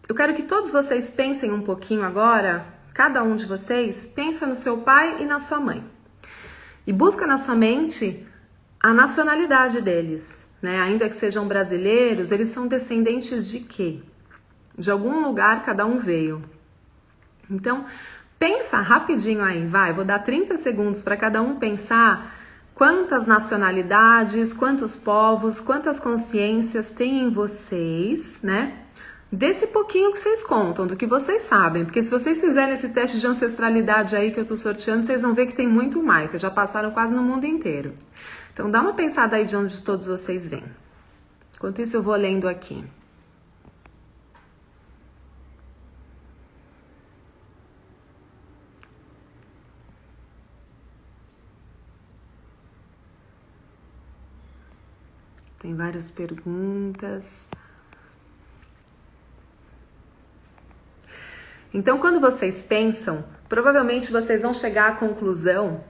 eu quero que todos vocês pensem um pouquinho agora, cada um de vocês, pensa no seu pai e na sua mãe. E busca na sua mente a nacionalidade deles. Né? Ainda que sejam brasileiros, eles são descendentes de quê? De algum lugar cada um veio. Então, pensa rapidinho aí, vai, vou dar 30 segundos para cada um pensar quantas nacionalidades, quantos povos, quantas consciências tem em vocês, né? Desse pouquinho que vocês contam, do que vocês sabem, porque se vocês fizerem esse teste de ancestralidade aí que eu tô sorteando, vocês vão ver que tem muito mais, vocês já passaram quase no mundo inteiro. Então dá uma pensada aí de onde todos vocês vêm. Enquanto isso eu vou lendo aqui. Tem várias perguntas. Então, quando vocês pensam, provavelmente vocês vão chegar à conclusão,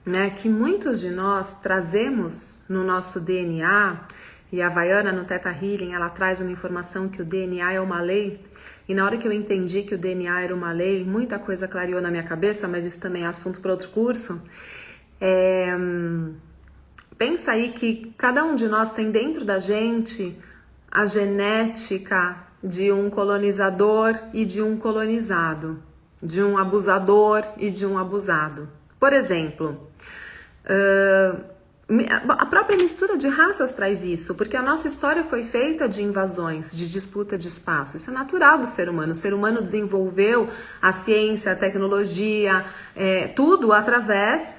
né, que muitos de nós trazemos no nosso DNA, e a Havaiana no Theta Healing, ela traz uma informação que o DNA é uma lei, e na hora que eu entendi que o DNA era uma lei, muita coisa clareou na minha cabeça, mas isso também é assunto para outro curso. Pensa aí que cada um de nós tem dentro da gente a genética de um colonizador e de um colonizado, de um abusador e de um abusado. Por exemplo, a própria mistura de raças traz isso, porque a nossa história foi feita de invasões, de disputa de espaço. Isso é natural do ser humano. O ser humano desenvolveu a ciência, a tecnologia, tudo através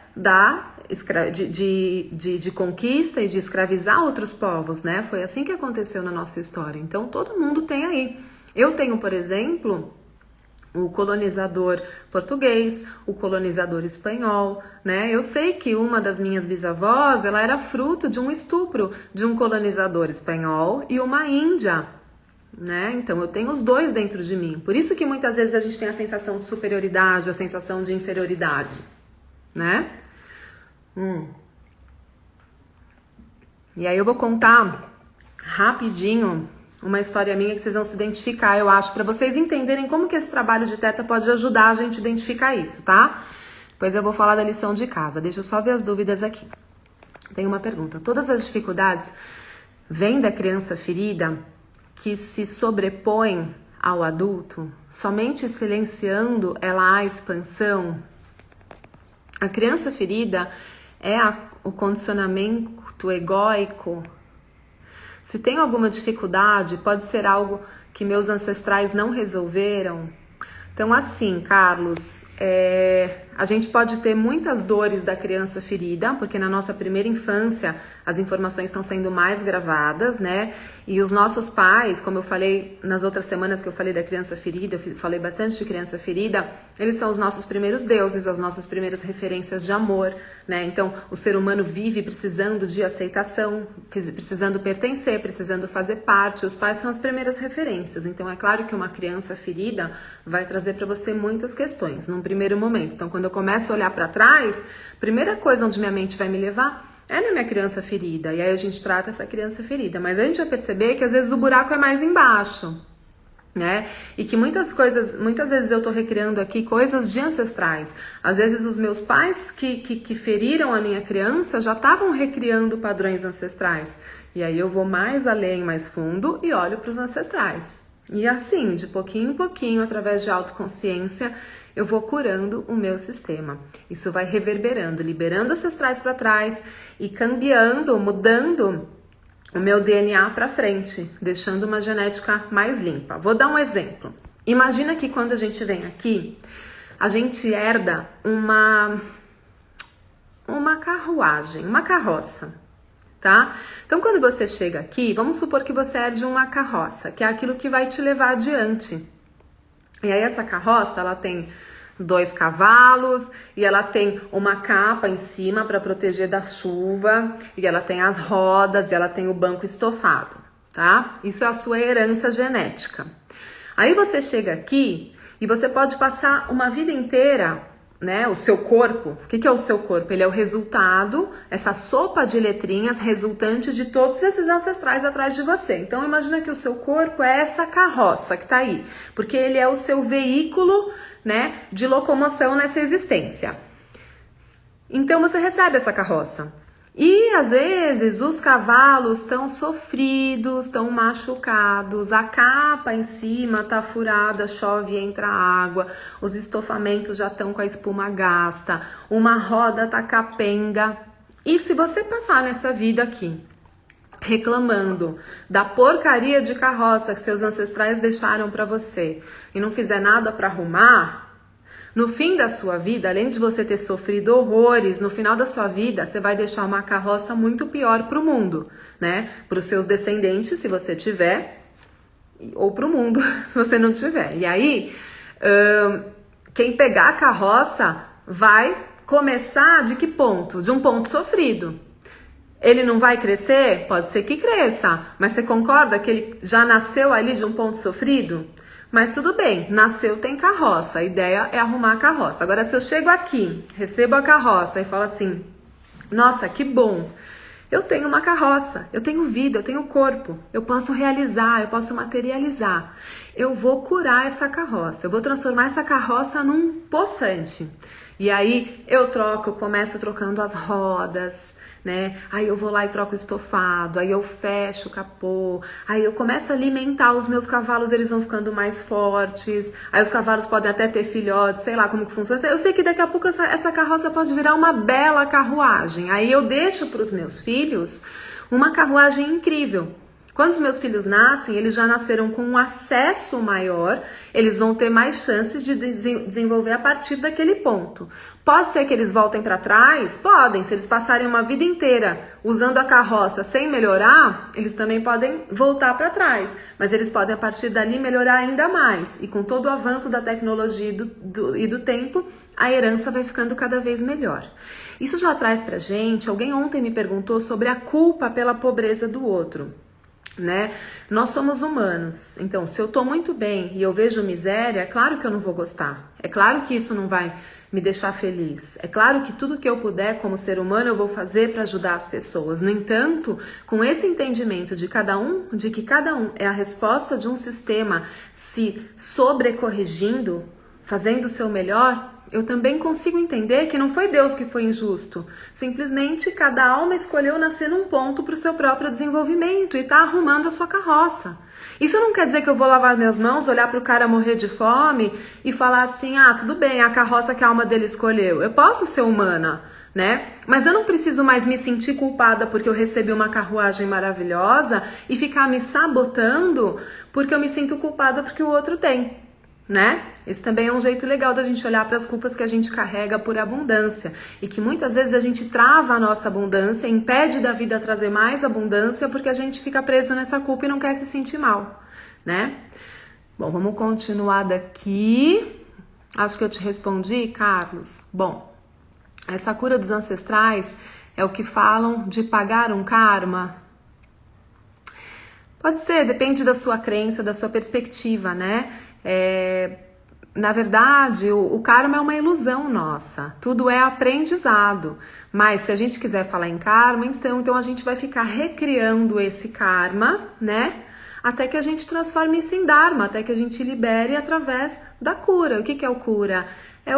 de conquista e de escravizar outros povos, né? Foi assim que aconteceu na nossa história. Então, todo mundo tem aí. Eu tenho, por exemplo, o colonizador português, o colonizador espanhol, né? Eu sei que uma das minhas bisavós, ela era fruto de um estupro de um colonizador espanhol e uma índia, né? Então eu tenho os dois dentro de mim. Por isso que muitas vezes a gente tem a sensação de superioridade, a sensação de inferioridade, né? E aí eu vou contar rapidinho uma história minha que vocês vão se identificar, eu acho, para vocês entenderem como que esse trabalho de teta pode ajudar a gente a identificar isso, tá? Depois eu vou falar da lição de casa. Deixa eu só ver as dúvidas aqui. Tem uma pergunta. Todas as dificuldades vêm da criança ferida que se sobrepõe ao adulto? Somente silenciando ela há expansão? A criança ferida é o condicionamento egóico? Se tem alguma dificuldade, pode ser algo que meus ancestrais não resolveram? Então, assim, Carlos, a gente pode ter muitas dores da criança ferida, porque na nossa primeira infância as informações estão sendo mais gravadas, né? E os nossos pais, como eu falei nas outras semanas que eu falei da criança ferida, eu falei bastante de criança ferida, eles são os nossos primeiros deuses, as nossas primeiras referências de amor, né? Então, o ser humano vive precisando de aceitação, precisando pertencer, precisando fazer parte. Os pais são as primeiras referências. Então, é claro que uma criança ferida vai trazer para você muitas questões num primeiro momento. Então, quando eu começo a olhar para trás, a primeira coisa onde minha mente vai me levar é na minha criança ferida. E aí a gente trata essa criança ferida. Mas a gente vai perceber que às vezes o buraco é mais embaixo, né? E que muitas vezes eu tô recriando aqui coisas de ancestrais. Às vezes os meus pais que feriram a minha criança já estavam recriando padrões ancestrais. E aí eu vou mais além, mais fundo e olho para os ancestrais. E assim, de pouquinho em pouquinho, através de autoconsciência, eu vou curando o meu sistema. Isso vai reverberando, liberando ancestrais para trás e cambiando, mudando o meu DNA para frente, deixando uma genética mais limpa. Vou dar um exemplo. Imagina que quando a gente vem aqui, a gente herda uma carruagem, uma carroça, tá? Então, quando você chega aqui, vamos supor que você herde uma carroça, que é aquilo que vai te levar adiante. E aí essa carroça, ela tem 2 cavalos e ela tem uma capa em cima para proteger da chuva e ela tem as rodas e ela tem o banco estofado, tá? Isso é a sua herança genética. Aí você chega aqui e você pode passar uma vida inteira, né? O seu corpo, o que é o seu corpo? Ele é o resultado, essa sopa de letrinhas resultante de todos esses ancestrais atrás de você. Então imagina que o seu corpo é essa carroça que tá aí, porque ele é o seu veículo, né, de locomoção nessa existência. Então você recebe essa carroça. E às vezes os cavalos estão sofridos, estão machucados, a capa em cima tá furada, chove e entra água, os estofamentos já estão com a espuma gasta, uma roda tá capenga. E se você passar nessa vida aqui reclamando da porcaria de carroça que seus ancestrais deixaram para você e não fizer nada para arrumar, no fim da sua vida, além de você ter sofrido horrores, no final da sua vida você vai deixar uma carroça muito pior para o mundo, né? Para os seus descendentes, se você tiver, ou para o mundo, se você não tiver. E aí, quem pegar a carroça vai começar de que ponto? De um ponto sofrido. Ele não vai crescer? Pode ser que cresça, mas você concorda que ele já nasceu ali de um ponto sofrido? Mas tudo bem, nasceu, tem carroça, a ideia é arrumar a carroça. Agora, se eu chego aqui, recebo a carroça e falo assim, nossa, que bom, eu tenho uma carroça, eu tenho vida, eu tenho corpo, eu posso realizar, eu posso materializar. Eu vou curar essa carroça, eu vou transformar essa carroça num poçante. E aí eu começo trocando as rodas, né? Aí eu vou lá e troco o estofado, aí eu fecho o capô, aí eu começo a alimentar os meus cavalos, eles vão ficando mais fortes, aí os cavalos podem até ter filhotes, sei lá como que funciona. Eu sei que daqui a pouco essa carroça pode virar uma bela carruagem. Aí eu deixo para os meus filhos uma carruagem incrível. Quando os meus filhos nascem, eles já nasceram com um acesso maior, eles vão ter mais chances de desenvolver a partir daquele ponto. Pode ser que eles voltem para trás? Podem. Se eles passarem uma vida inteira usando a carroça sem melhorar, eles também podem voltar para trás. Mas eles podem, a partir dali, melhorar ainda mais. E com todo o avanço da tecnologia e do tempo, a herança vai ficando cada vez melhor. Isso já traz pra gente, alguém ontem me perguntou sobre a culpa pela pobreza do outro. Né? Nós somos humanos, então se eu tô muito bem e eu vejo miséria, é claro que eu não vou gostar, é claro que isso não vai me deixar feliz, é claro que tudo que eu puder como ser humano eu vou fazer para ajudar as pessoas. No entanto, com esse entendimento de que cada um é a resposta de um sistema se sobrecorrigindo, fazendo o seu melhor, eu também consigo entender que não foi Deus que foi injusto. Simplesmente cada alma escolheu nascer num ponto para o seu próprio desenvolvimento e está arrumando a sua carroça. Isso não quer dizer que eu vou lavar minhas mãos, olhar para o cara morrer de fome e falar assim, ah, tudo bem, é a carroça que a alma dele escolheu. Eu posso ser humana, né? Mas eu não preciso mais me sentir culpada porque eu recebi uma carruagem maravilhosa e ficar me sabotando porque eu me sinto culpada porque o outro tem. Né? Esse também é um jeito legal da gente olhar para as culpas que a gente carrega por abundância e que muitas vezes a gente trava a nossa abundância, impede da vida trazer mais abundância porque a gente fica preso nessa culpa e não quer se sentir mal, né? Bom, vamos continuar daqui. Acho que eu te respondi, Carlos. Bom, essa cura dos ancestrais é o que falam de pagar um karma. Pode ser, depende da sua crença, da sua perspectiva, né? Na verdade, o karma é uma ilusão nossa, tudo é aprendizado, mas se a gente quiser falar em karma, então a gente vai ficar recriando esse karma, né? Até que a gente transforme isso em dharma, até que a gente libere através da cura. O que é o cura? É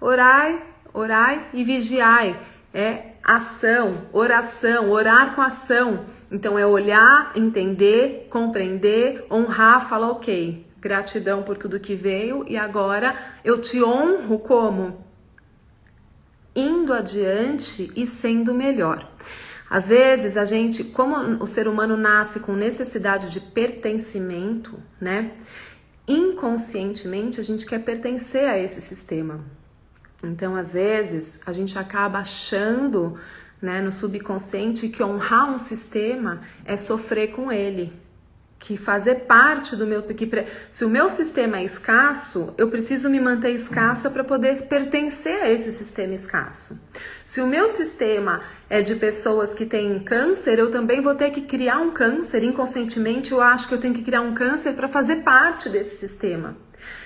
orai e vigiai, é ação, oração, orar com ação. Então é olhar, entender, compreender, honrar, falar ok. Gratidão por tudo que veio e agora eu te honro como? Indo adiante e sendo melhor. Às vezes a gente, como o ser humano nasce com necessidade de pertencimento, né? Inconscientemente a gente quer pertencer a esse sistema. Então às vezes a gente acaba achando, né, no subconsciente que honrar um sistema é sofrer com ele. Que fazer parte do meu... se o meu sistema é escasso, eu preciso me manter escassa para poder pertencer a esse sistema escasso. Se o meu sistema é de pessoas que têm câncer, eu também vou ter que criar um câncer. Inconscientemente, eu acho que eu tenho que criar um câncer para fazer parte desse sistema.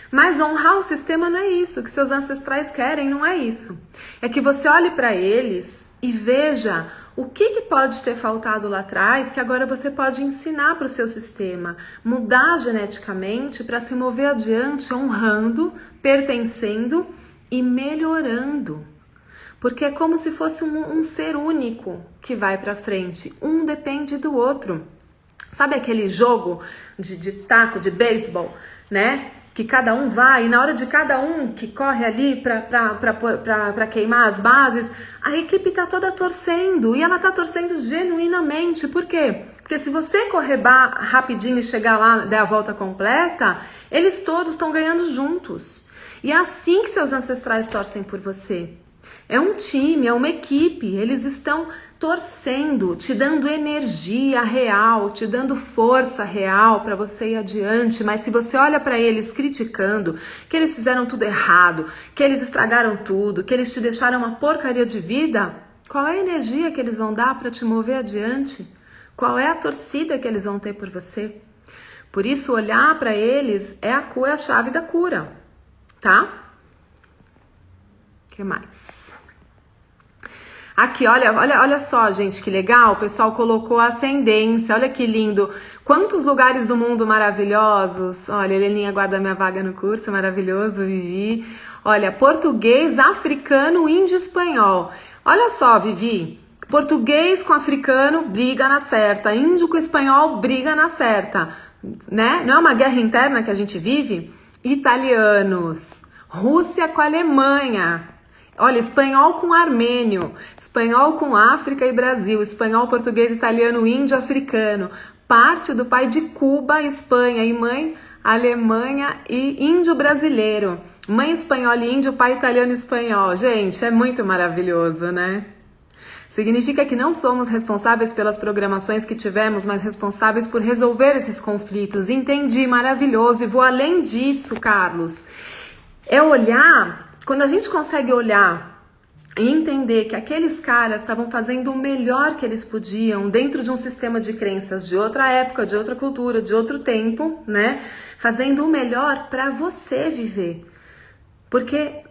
Mas honrar o sistema não é isso. O que seus ancestrais querem não é isso. É que você olhe para eles e veja... o que pode ter faltado lá atrás que agora você pode ensinar para o seu sistema? Mudar geneticamente para se mover adiante, honrando, pertencendo e melhorando. Porque é como se fosse um ser único que vai para frente. Um depende do outro. Sabe aquele jogo de taco, de beisebol, né? Que cada um vai, e na hora de cada um que corre ali para queimar as bases, a equipe tá toda torcendo, e ela tá torcendo genuinamente. Por quê? Porque se você correr rapidinho e chegar lá, der a volta completa, eles todos estão ganhando juntos. E é assim que seus ancestrais torcem por você. É um time, é uma equipe, eles estão torcendo, te dando energia real, te dando força real para você ir adiante. Mas se você olha para eles criticando, que eles fizeram tudo errado, que eles estragaram tudo, que eles te deixaram uma porcaria de vida, qual é a energia que eles vão dar para te mover adiante? Qual é a torcida que eles vão ter por você? Por isso, olhar para eles é a chave da cura, tá? O que mais? Aqui, olha só, gente, que legal. O pessoal colocou a ascendência. Olha que lindo. Quantos lugares do mundo maravilhosos. Olha, Heleninha guarda minha vaga no curso. Maravilhoso, Vivi. Olha, português, africano, índio e espanhol. Olha só, Vivi. Português com africano, briga na certa. Índio com espanhol, briga na certa. Né? Não é uma guerra interna que a gente vive? Italianos. Rússia com Alemanha. Olha, espanhol com armênio. Espanhol com África e Brasil. Espanhol, português, italiano, índio, africano. Parte do pai de Cuba, Espanha. E mãe, Alemanha e índio brasileiro. Mãe espanhola e índio, pai italiano e espanhol. Gente, é muito maravilhoso, né? Significa que não somos responsáveis pelas programações que tivemos, mas responsáveis por resolver esses conflitos. Entendi, maravilhoso. E vou além disso, Carlos. É olhar, quando a gente consegue olhar e entender que aqueles caras estavam fazendo o melhor que eles podiam dentro de um sistema de crenças de outra época, de outra cultura, de outro tempo, né? Fazendo o melhor para você viver. Porque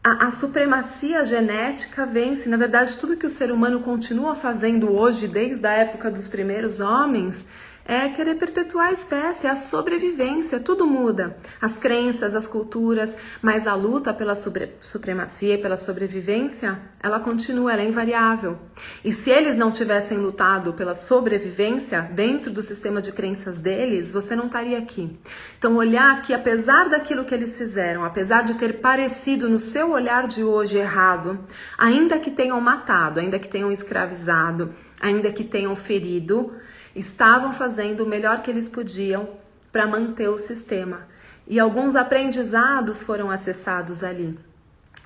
a supremacia genética vence. Na verdade, tudo que o ser humano continua fazendo hoje, desde a época dos primeiros homens, é querer perpetuar a espécie, a sobrevivência, tudo muda. As crenças, as culturas, mas a luta pela supremacia e pela sobrevivência, ela continua, ela é invariável. E se eles não tivessem lutado pela sobrevivência dentro do sistema de crenças deles, você não estaria aqui. Então olhar que apesar daquilo que eles fizeram, apesar de ter parecido no seu olhar de hoje errado, ainda que tenham matado, ainda que tenham escravizado, ainda que tenham ferido, estavam fazendo o melhor que eles podiam para manter o sistema. E alguns aprendizados foram acessados ali.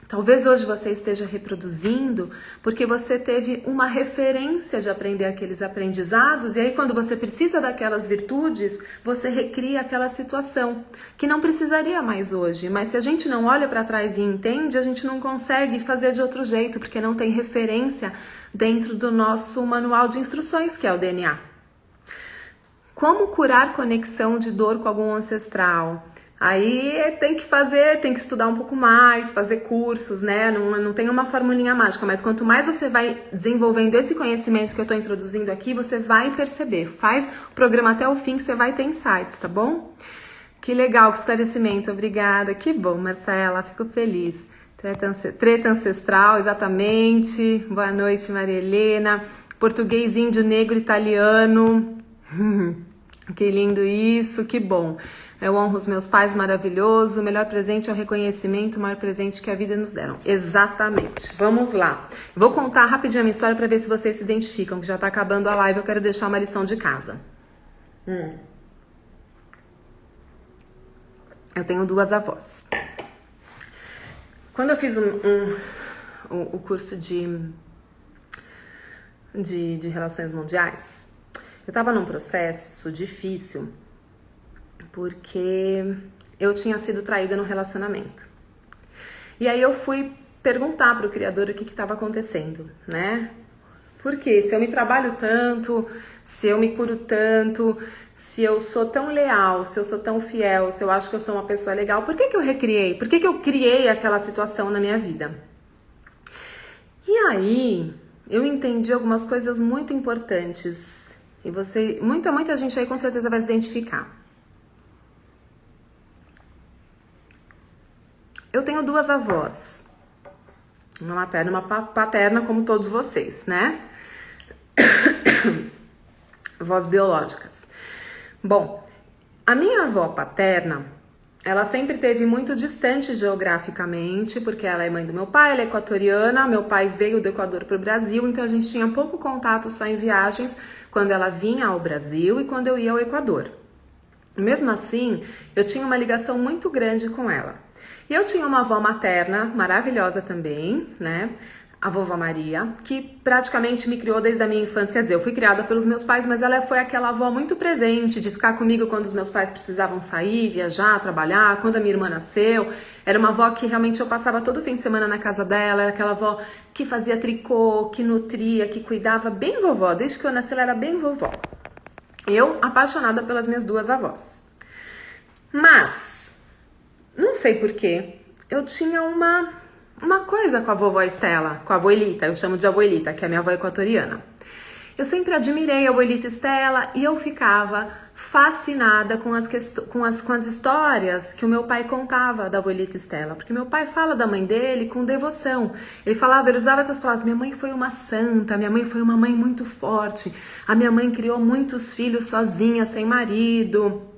Talvez hoje você esteja reproduzindo porque você teve uma referência de aprender aqueles aprendizados e aí quando você precisa daquelas virtudes, você recria aquela situação que não precisaria mais hoje. Mas se a gente não olha para trás e entende, a gente não consegue fazer de outro jeito porque não tem referência dentro do nosso manual de instruções, que é o DNA. Como curar conexão de dor com algum ancestral? Aí tem que estudar um pouco mais, fazer cursos, né? Não tem uma formulinha mágica, mas quanto mais você vai desenvolvendo esse conhecimento que eu estou introduzindo aqui, você vai perceber. Faz o programa até o fim que você vai ter insights, tá bom? Que legal, que esclarecimento, obrigada. Que bom, Marcela, fico feliz. Treta ancestral, exatamente. Boa noite, Maria Helena. Português, índio, negro, italiano. Que lindo isso, que bom. Eu honro os meus pais, maravilhoso. O melhor presente é o reconhecimento, o maior presente que a vida nos deram. Exatamente. Vamos lá. Vou contar rapidinho a minha história para ver se vocês se identificam, que já tá acabando a live, eu quero deixar uma lição de casa. Eu tenho duas avós. Quando eu fiz o curso de Relações Mundiais, eu estava num processo difícil porque eu tinha sido traída no relacionamento. E aí eu fui perguntar para o Criador o que estava acontecendo, né? Porque se eu me trabalho tanto, se eu me curo tanto, se eu sou tão leal, se eu sou tão fiel, se eu acho que eu sou uma pessoa legal, por que eu recriei? Por que eu criei aquela situação na minha vida? E aí eu entendi algumas coisas muito importantes. E você, muita gente aí com certeza vai se identificar. Eu tenho duas avós. Uma materna e uma paterna, como todos vocês, né? Avós biológicas. Bom, a minha avó paterna, ela sempre esteve muito distante geograficamente, porque ela é mãe do meu pai, ela é equatoriana, meu pai veio do Equador para o Brasil, então a gente tinha pouco contato só em viagens, quando ela vinha ao Brasil e quando eu ia ao Equador. Mesmo assim, eu tinha uma ligação muito grande com ela. E eu tinha uma avó materna maravilhosa também, né? A vovó Maria, que praticamente me criou desde a minha infância. Quer dizer, eu fui criada pelos meus pais, mas ela foi aquela avó muito presente, de ficar comigo quando os meus pais precisavam sair, viajar, trabalhar, quando a minha irmã nasceu. Era uma avó que realmente eu passava todo fim de semana na casa dela, era aquela avó que fazia tricô, que nutria, que cuidava, bem vovó. Desde que eu nasci, ela era bem vovó. Eu, apaixonada pelas minhas duas avós. Mas, não sei porquê, eu tinha uma coisa com a vovó Estela, com a abuelita, eu chamo de abuelita, que é a minha avó equatoriana. Eu sempre admirei a abuelita Estela e eu ficava fascinada com as histórias que o meu pai contava da abuelita Estela, porque meu pai fala da mãe dele com devoção. Ele usava essas palavras: minha mãe foi uma santa, minha mãe foi uma mãe muito forte, a minha mãe criou muitos filhos sozinha, sem marido.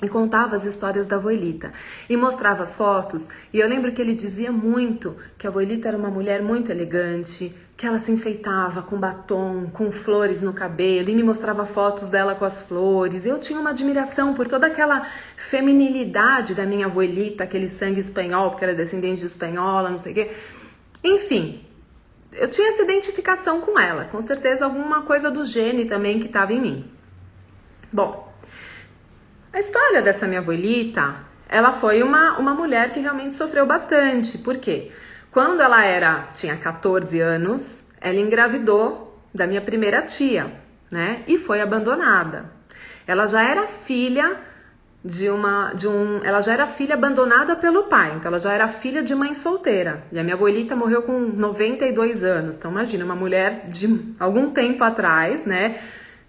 E contava as histórias da abuelita e mostrava as fotos. E eu lembro que ele dizia muito que a abuelita era uma mulher muito elegante, que ela se enfeitava com batom, com flores no cabelo, e me mostrava fotos dela com as flores. Eu tinha uma admiração por toda aquela feminilidade da minha abuelita, aquele sangue espanhol, porque era descendente de espanhola, não sei o quê. Enfim, eu tinha essa identificação com ela, com certeza alguma coisa do gene também que estava em mim. Bom, a história dessa minha abuelita, ela foi uma mulher que realmente sofreu bastante. Por quê? Quando ela tinha 14 anos, ela engravidou da minha primeira tia, né? E foi abandonada. Ela já era filha ela já era filha abandonada pelo pai, então ela já era filha de mãe solteira. E a minha abuelita morreu com 92 anos. Então imagina, uma mulher de algum tempo atrás, né?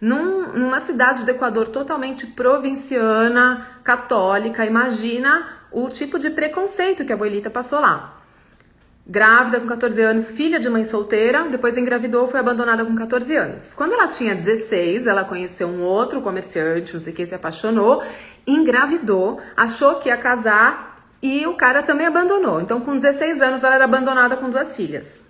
Numa cidade do Equador totalmente provinciana, católica. Imagina o tipo de preconceito que a abuelita passou lá. Grávida com 14 anos, filha de mãe solteira, depois engravidou, foi abandonada com 14 anos. Quando ela tinha 16, ela conheceu um outro comerciante, não sei o que, se apaixonou, engravidou, achou que ia casar e o cara também abandonou. Então com 16 anos ela era abandonada com 2 filhas.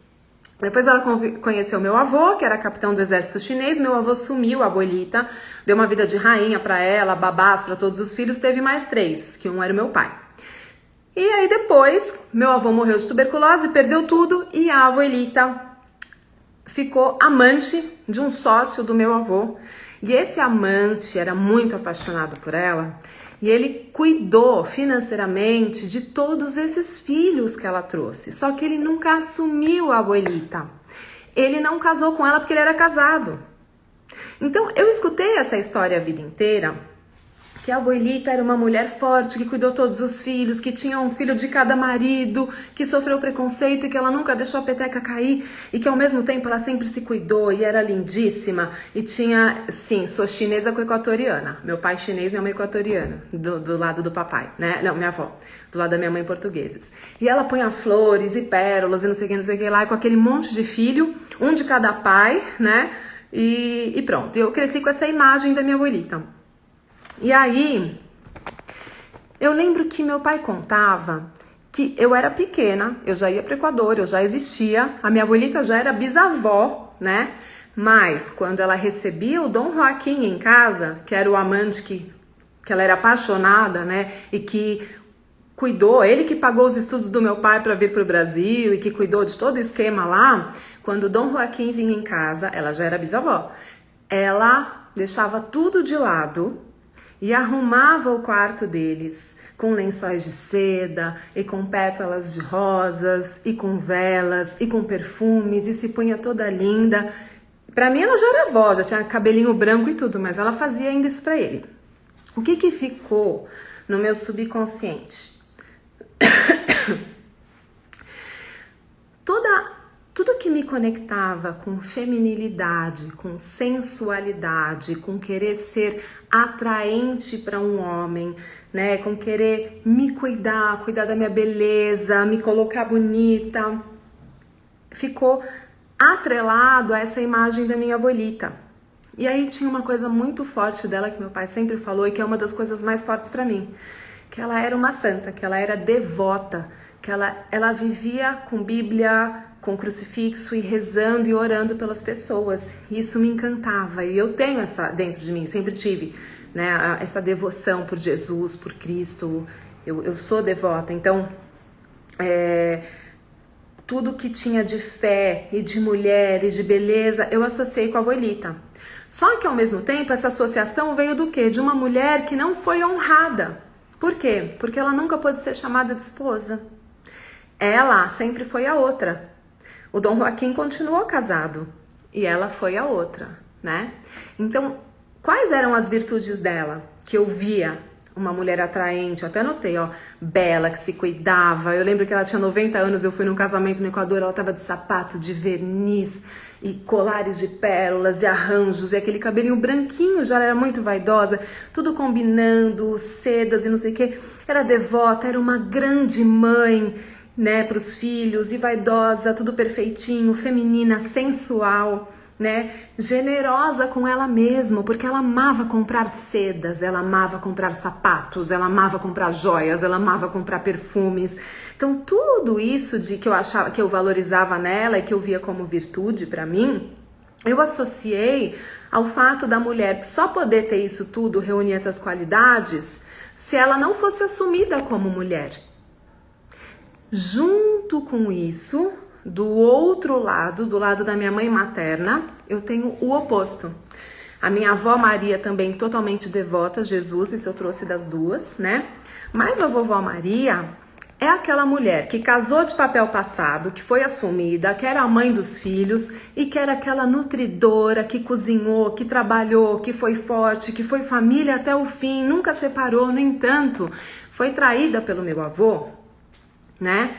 Depois ela conheceu meu avô, que era capitão do exército chinês. Meu avô sumiu a abuelita, deu uma vida de rainha para ela, babás para todos os filhos, teve mais 3, que um era o meu pai. E aí depois, meu avô morreu de tuberculose, perdeu tudo, e a abuelita ficou amante de um sócio do meu avô. E esse amante era muito apaixonado por ela, e ele cuidou financeiramente de todos esses filhos que ela trouxe. Só que ele nunca assumiu a abuelita. Ele não casou com ela porque ele era casado. Então eu escutei essa história a vida inteira, que a abuelita era uma mulher forte, que cuidou todos os filhos, que tinha um filho de cada marido, que sofreu preconceito e que ela nunca deixou a peteca cair, e que ao mesmo tempo ela sempre se cuidou e era lindíssima. E tinha, sim, sou chinesa com equatoriana. Meu pai chinês, minha mãe equatoriana, do lado do papai, né? Não, minha avó, do lado da minha mãe portugueses. E ela punha flores e pérolas e não sei o que lá, e com aquele monte de filho, um de cada pai, né? E pronto, eu cresci com essa imagem da minha abuelita. E aí, eu lembro que meu pai contava que eu era pequena, eu já ia para o Equador, eu já existia, a minha abuelita já era bisavó, né? Mas quando ela recebia o Dom Joaquim em casa, que era o amante que ela era apaixonada, né? E que cuidou, ele que pagou os estudos do meu pai para vir para o Brasil e que cuidou de todo o esquema lá. Quando o Dom Joaquim vinha em casa, ela já era bisavó, ela deixava tudo de lado e arrumava o quarto deles com lençóis de seda e com pétalas de rosas e com velas e com perfumes e se punha toda linda. Pra mim ela já era avó, já tinha cabelinho branco e tudo, mas ela fazia ainda isso pra ele. O que ficou no meu subconsciente? Tudo que me conectava com feminilidade, com sensualidade, com querer ser atraente para um homem, né? Com querer me cuidar da minha beleza, me colocar bonita, ficou atrelado a essa imagem da minha abuelita. E aí tinha uma coisa muito forte dela que meu pai sempre falou e que é uma das coisas mais fortes para mim, que ela era uma santa, que ela era devota, que ela vivia com Bíblia, com crucifixo e rezando e orando pelas pessoas. Isso me encantava e eu tenho essa dentro de mim, sempre tive, né, essa devoção por Jesus, por Cristo. Eu sou devota, então tudo que tinha de fé e de mulher e de beleza eu associei com a abuelita. Só que ao mesmo tempo essa associação veio do quê? De uma mulher que não foi honrada. Por quê? Porque ela nunca pôde ser chamada de esposa. Ela sempre foi a outra. O Dom Joaquim continuou casado e ela foi a outra, né? Então, quais eram as virtudes dela que eu via uma mulher atraente, eu até anotei, ó, bela, que se cuidava. Eu lembro que ela tinha 90 anos, eu fui num casamento no Equador, ela tava de sapato, de verniz, e colares de pérolas, e arranjos, e aquele cabelinho branquinho, já era muito vaidosa, tudo combinando, sedas e não sei o que. Era devota, era uma grande mãe, né, pros filhos, e vaidosa, tudo perfeitinho, feminina, sensual, né, generosa com ela mesma, porque ela amava comprar sedas, ela amava comprar sapatos, ela amava comprar joias, ela amava comprar perfumes. Então tudo isso de que eu achava, que eu valorizava nela e que eu via como virtude para mim, eu associei ao fato da mulher só poder ter isso tudo, reunir essas qualidades, se ela não fosse assumida como mulher. Junto com isso, do outro lado, do lado da minha mãe materna, eu tenho o oposto. A minha avó Maria também totalmente devota a Jesus, isso eu trouxe das duas, né? Mas a vovó Maria é aquela mulher que casou de papel passado, que foi assumida, que era a mãe dos filhos e que era aquela nutridora, que cozinhou, que trabalhou, que foi forte, que foi família até o fim, nunca separou. No entanto, foi traída pelo meu avô, né?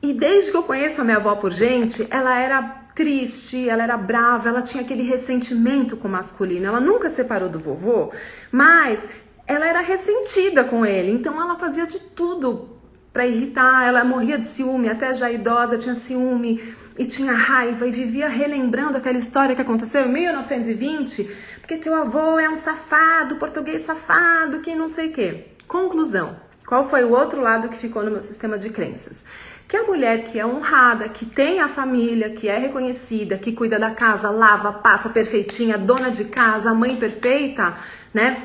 E desde que eu conheço a minha avó por gente, ela era triste, ela era brava, ela tinha aquele ressentimento com o masculino. Ela nunca separou do vovô, mas ela era ressentida com ele. Então ela fazia de tudo para irritar, ela morria de ciúme, até já idosa tinha ciúme e tinha raiva e vivia relembrando aquela história que aconteceu em 1920, porque teu avô é um safado, português safado, que não sei o quê. Conclusão. Qual foi o outro lado que ficou no meu sistema de crenças? Que a mulher que é honrada, que tem a família, que é reconhecida, que cuida da casa, lava, passa, perfeitinha, dona de casa, mãe perfeita, né?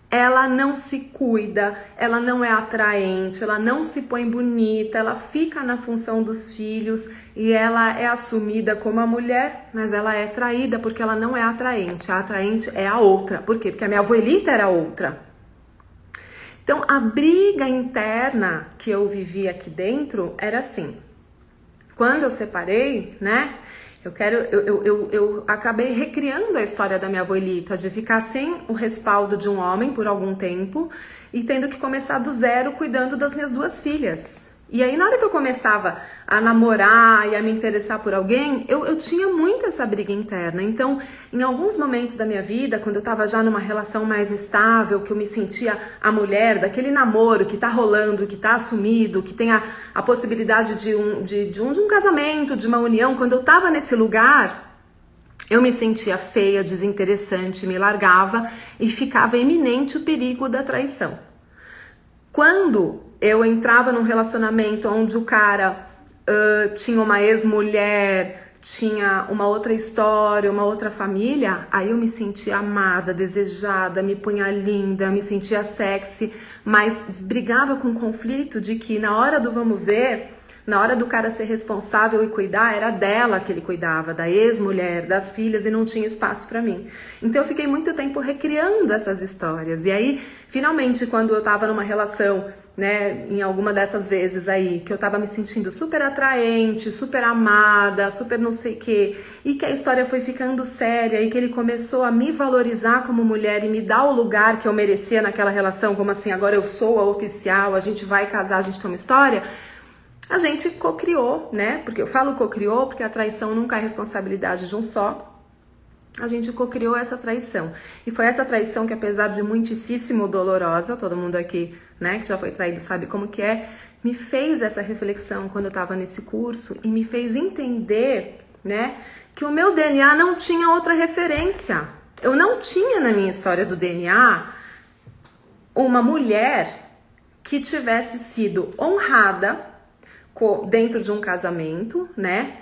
Ela não se cuida, ela não é atraente, ela não se põe bonita, ela fica na função dos filhos e ela é assumida como a mulher, mas ela é traída porque ela não é atraente. A atraente é a outra. Por quê? Porque a minha abuelita era outra. Então, a briga interna que eu vivi aqui dentro era assim. Quando eu separei, né? Eu acabei recriando a história da minha abuelita, de ficar sem o respaldo de um homem por algum tempo e tendo que começar do zero cuidando das minhas duas filhas. E aí, na hora que eu começava a namorar e a me interessar por alguém, eu tinha muito essa briga interna. Então, em alguns momentos da minha vida, quando eu tava já numa relação mais estável, que eu me sentia a mulher daquele namoro que tá rolando, que tá assumido, que tem a possibilidade de um casamento, de uma união, quando eu tava nesse lugar, eu me sentia feia, desinteressante, me largava e ficava iminente o perigo da traição. Quando eu entrava num relacionamento onde o cara tinha uma ex-mulher, tinha uma outra história, uma outra família, aí eu me sentia amada, desejada, me punha linda, me sentia sexy, mas brigava com o conflito de que na hora do vamos ver, na hora do cara ser responsável e cuidar, era dela que ele cuidava, da ex-mulher, das filhas, e não tinha espaço pra mim. Então eu fiquei muito tempo recriando essas histórias. E aí, finalmente, quando eu tava numa relação, né, em alguma dessas vezes aí, que eu tava me sentindo super atraente, super amada, super não sei o quê, e que a história foi ficando séria, e que ele começou a me valorizar como mulher e me dar o lugar que eu merecia naquela relação, como assim, agora eu sou a oficial, a gente vai casar, a gente tem uma história. A gente cocriou, né? Porque eu falo cocriou porque a traição nunca é responsabilidade de um só. A gente cocriou essa traição. E foi essa traição que, apesar de muitíssimo dolorosa, todo mundo aqui, né, que já foi traído sabe como que é, me fez essa reflexão quando eu tava nesse curso e me fez entender, né, que o meu DNA não tinha outra referência. Eu não tinha na minha história do DNA uma mulher que tivesse sido honrada dentro de um casamento, né,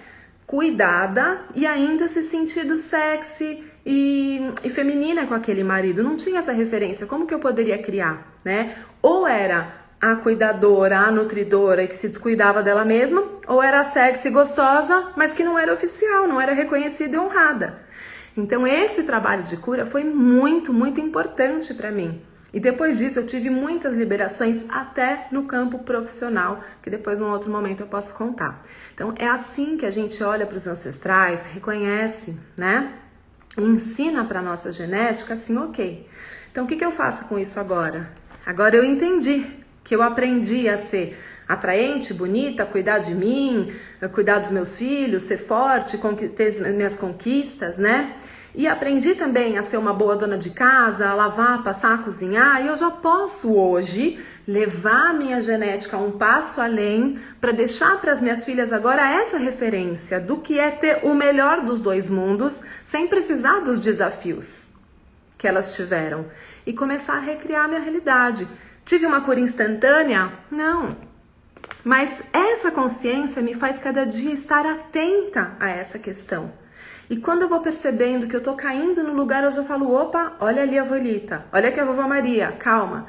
cuidada e ainda se sentindo sexy e feminina com aquele marido. Não tinha essa referência, como que eu poderia criar, né? Ou era a cuidadora, a nutridora que se descuidava dela mesma, ou era sexy e gostosa, mas que não era oficial, não era reconhecida e honrada. Então esse trabalho de cura foi muito, muito importante para mim. E depois disso eu tive muitas liberações até no campo profissional, que depois num outro momento eu posso contar. Então é assim que a gente olha para os ancestrais, reconhece, né? E ensina para nossa genética assim, ok. Então o que eu faço com isso agora? Agora eu entendi que eu aprendi a ser atraente, bonita, cuidar de mim, cuidar dos meus filhos, ser forte, ter as minhas conquistas, né? E aprendi também a ser uma boa dona de casa, a lavar, passar, cozinhar, e eu já posso hoje levar a minha genética um passo além para deixar para as minhas filhas agora essa referência do que é ter o melhor dos dois mundos sem precisar dos desafios que elas tiveram e começar a recriar a minha realidade. Tive uma cura instantânea? Não. Mas essa consciência me faz cada dia estar atenta a essa questão. E quando eu vou percebendo que eu tô caindo no lugar, eu já falo, opa, olha ali a Volita, olha aqui a vovó Maria, calma.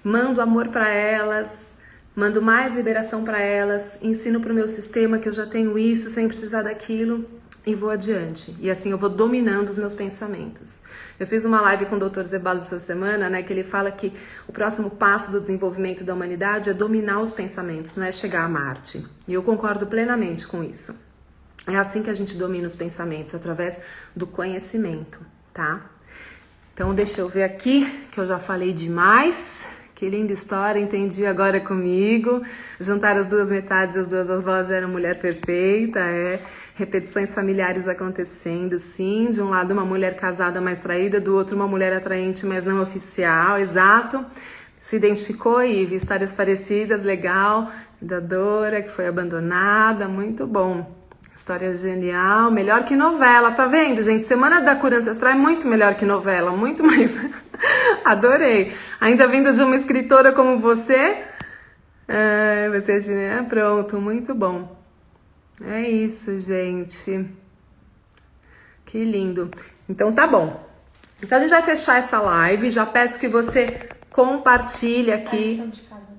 Mando amor para elas, mando mais liberação para elas, ensino pro meu sistema que eu já tenho isso sem precisar daquilo e vou adiante. E assim eu vou dominando os meus pensamentos. Eu fiz uma live com o Dr. Zebalo essa semana, né, que ele fala que o próximo passo do desenvolvimento da humanidade é dominar os pensamentos, não é chegar a Marte. E eu concordo plenamente com isso. É assim que a gente domina os pensamentos, através do conhecimento, tá? Então deixa eu ver aqui, que eu já falei demais. Que linda história, entendi agora comigo. Juntar as duas metades, as duas avós já eram mulher perfeita, repetições familiares acontecendo, sim. De um lado uma mulher casada mais traída, do outro uma mulher atraente, mas não oficial, exato. Se identificou, Ive, histórias parecidas, legal. Da Dora, que foi abandonada, muito bom. História genial, melhor que novela, tá vendo, gente? Semana da Cura Ancestral é muito melhor que novela, muito mais. Adorei. Ainda vindo de uma escritora como você. Pronto, muito bom. É isso, gente. Que lindo. Então tá bom. Então a gente vai fechar essa live. Já peço que você compartilhe aqui.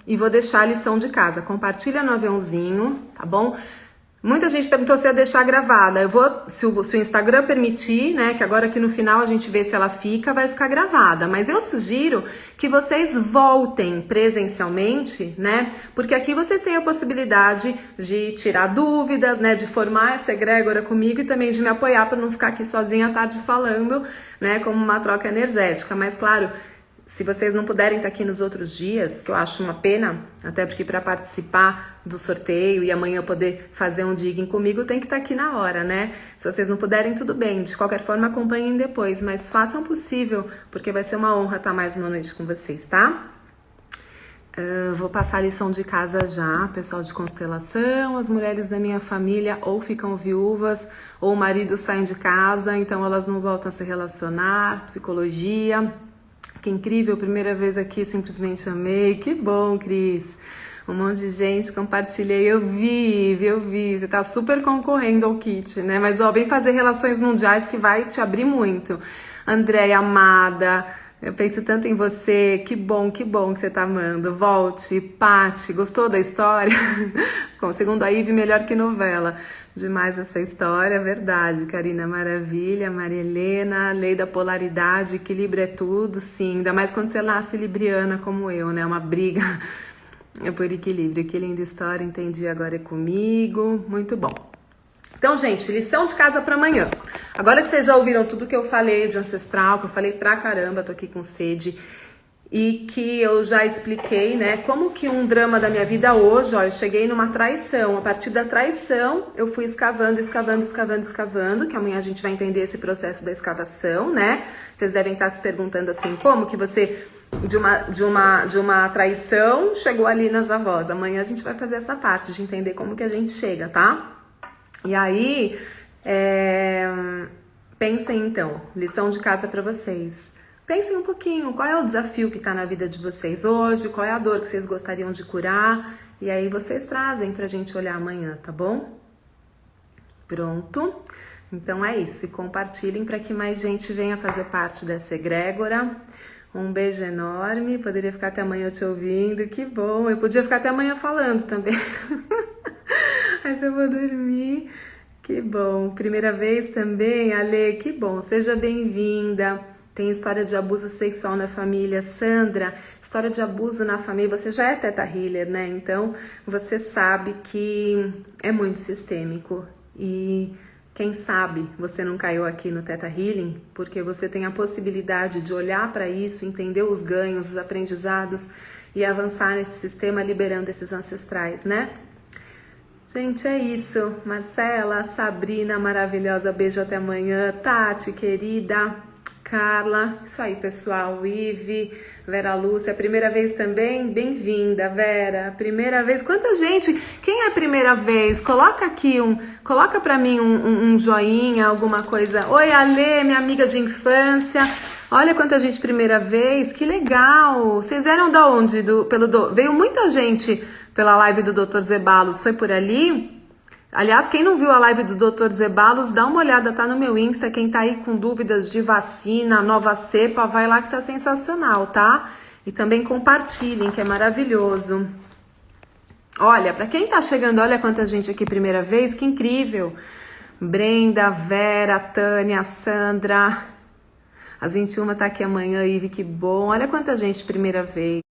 E vou deixar a lição de casa. Compartilha no aviãozinho, tá bom? Muita gente perguntou se ia deixar gravada. Eu vou, se o Instagram permitir, né, que agora aqui no final a gente vê se ela fica, vai ficar gravada. Mas eu sugiro que vocês voltem presencialmente, né, porque aqui vocês têm a possibilidade de tirar dúvidas, né, de formar essa egrégora comigo e também de me apoiar para não ficar aqui sozinha à tarde falando, né, como uma troca energética. Mas claro, se vocês não puderem estar aqui nos outros dias, que eu acho uma pena, até porque para participar do sorteio e amanhã poder fazer um digging comigo, tem que estar aqui na hora, né? Se vocês não puderem, tudo bem. De qualquer forma, acompanhem depois, mas façam o possível, porque vai ser uma honra estar mais uma noite com vocês, tá? Vou passar a lição de casa já, pessoal de constelação. As mulheres da minha família ou ficam viúvas, ou o marido sai de casa, então elas não voltam a se relacionar. Psicologia. Que incrível, primeira vez aqui, simplesmente amei. Que bom, Cris. Um monte de gente, compartilhei, eu vi. Você tá super concorrendo ao kit, né? Mas, ó, vem fazer relações mundiais que vai te abrir muito. Andréia, amada, eu penso tanto em você. Que bom que você tá amando. Volte, Pati, gostou da história? Segundo a Ive, melhor que novela. Demais essa história, verdade. Karina, maravilha. Maria Helena, lei da polaridade, equilíbrio é tudo, sim. Ainda mais quando você nasce libriana como eu, né? Uma briga por equilíbrio. Que linda história, entendi, agora é comigo. Muito bom. Então, gente, lição de casa para amanhã. Agora que vocês já ouviram tudo que eu falei de ancestral, que eu falei pra caramba, tô aqui com sede, e que eu já expliquei, né, como que um drama da minha vida hoje, ó, eu cheguei numa traição. A partir da traição, eu fui escavando, que amanhã a gente vai entender esse processo da escavação, né? Vocês devem estar se perguntando assim, como que você, de uma traição, chegou ali nas avós. Amanhã a gente vai fazer essa parte de entender como que a gente chega, tá? E aí, pensem então, lição de casa para vocês. Pensem um pouquinho, qual é o desafio que está na vida de vocês hoje, qual é a dor que vocês gostariam de curar, e aí vocês trazem pra gente olhar amanhã, tá bom? Pronto? Então é isso, e compartilhem para que mais gente venha fazer parte dessa egrégora. Um beijo enorme, poderia ficar até amanhã te ouvindo, que bom, eu podia ficar até amanhã falando também. Mas eu vou dormir, que bom. Primeira vez também, Ale, que bom, seja bem-vinda. Tem história de abuso sexual na família. Sandra, história de abuso na família. Você já é Teta Healer, né? Então, você sabe que é muito sistêmico. E Quem sabe você não caiu aqui no Theta Healing porque você tem a possibilidade de olhar para isso, entender os ganhos, os aprendizados e avançar nesse sistema liberando esses ancestrais, né? Gente, é isso. Marcela, Sabrina, maravilhosa, beijo até amanhã. Tati, querida, Carla, isso aí, pessoal. Ive, Vera Lúcia, primeira vez também? Bem-vinda, Vera. Primeira vez. Quanta gente? Quem é a primeira vez? Coloca aqui coloca pra mim um joinha, alguma coisa. Oi, Alê, minha amiga de infância. Olha quanta gente primeira vez, que legal. Vocês eram da onde? Veio muita gente pela live do Dr. Zeballos, foi por ali? Aliás, quem não viu a live do Dr. Zeballos, dá uma olhada, tá no meu Insta. Quem tá aí com dúvidas de vacina, nova cepa, vai lá que tá sensacional, tá? E também compartilhem, que é maravilhoso. Olha, pra quem tá chegando, olha quanta gente aqui primeira vez, que incrível. Brenda, Vera, Tânia, Sandra. Às 21 tá aqui amanhã, Ive, que bom. Olha quanta gente primeira vez.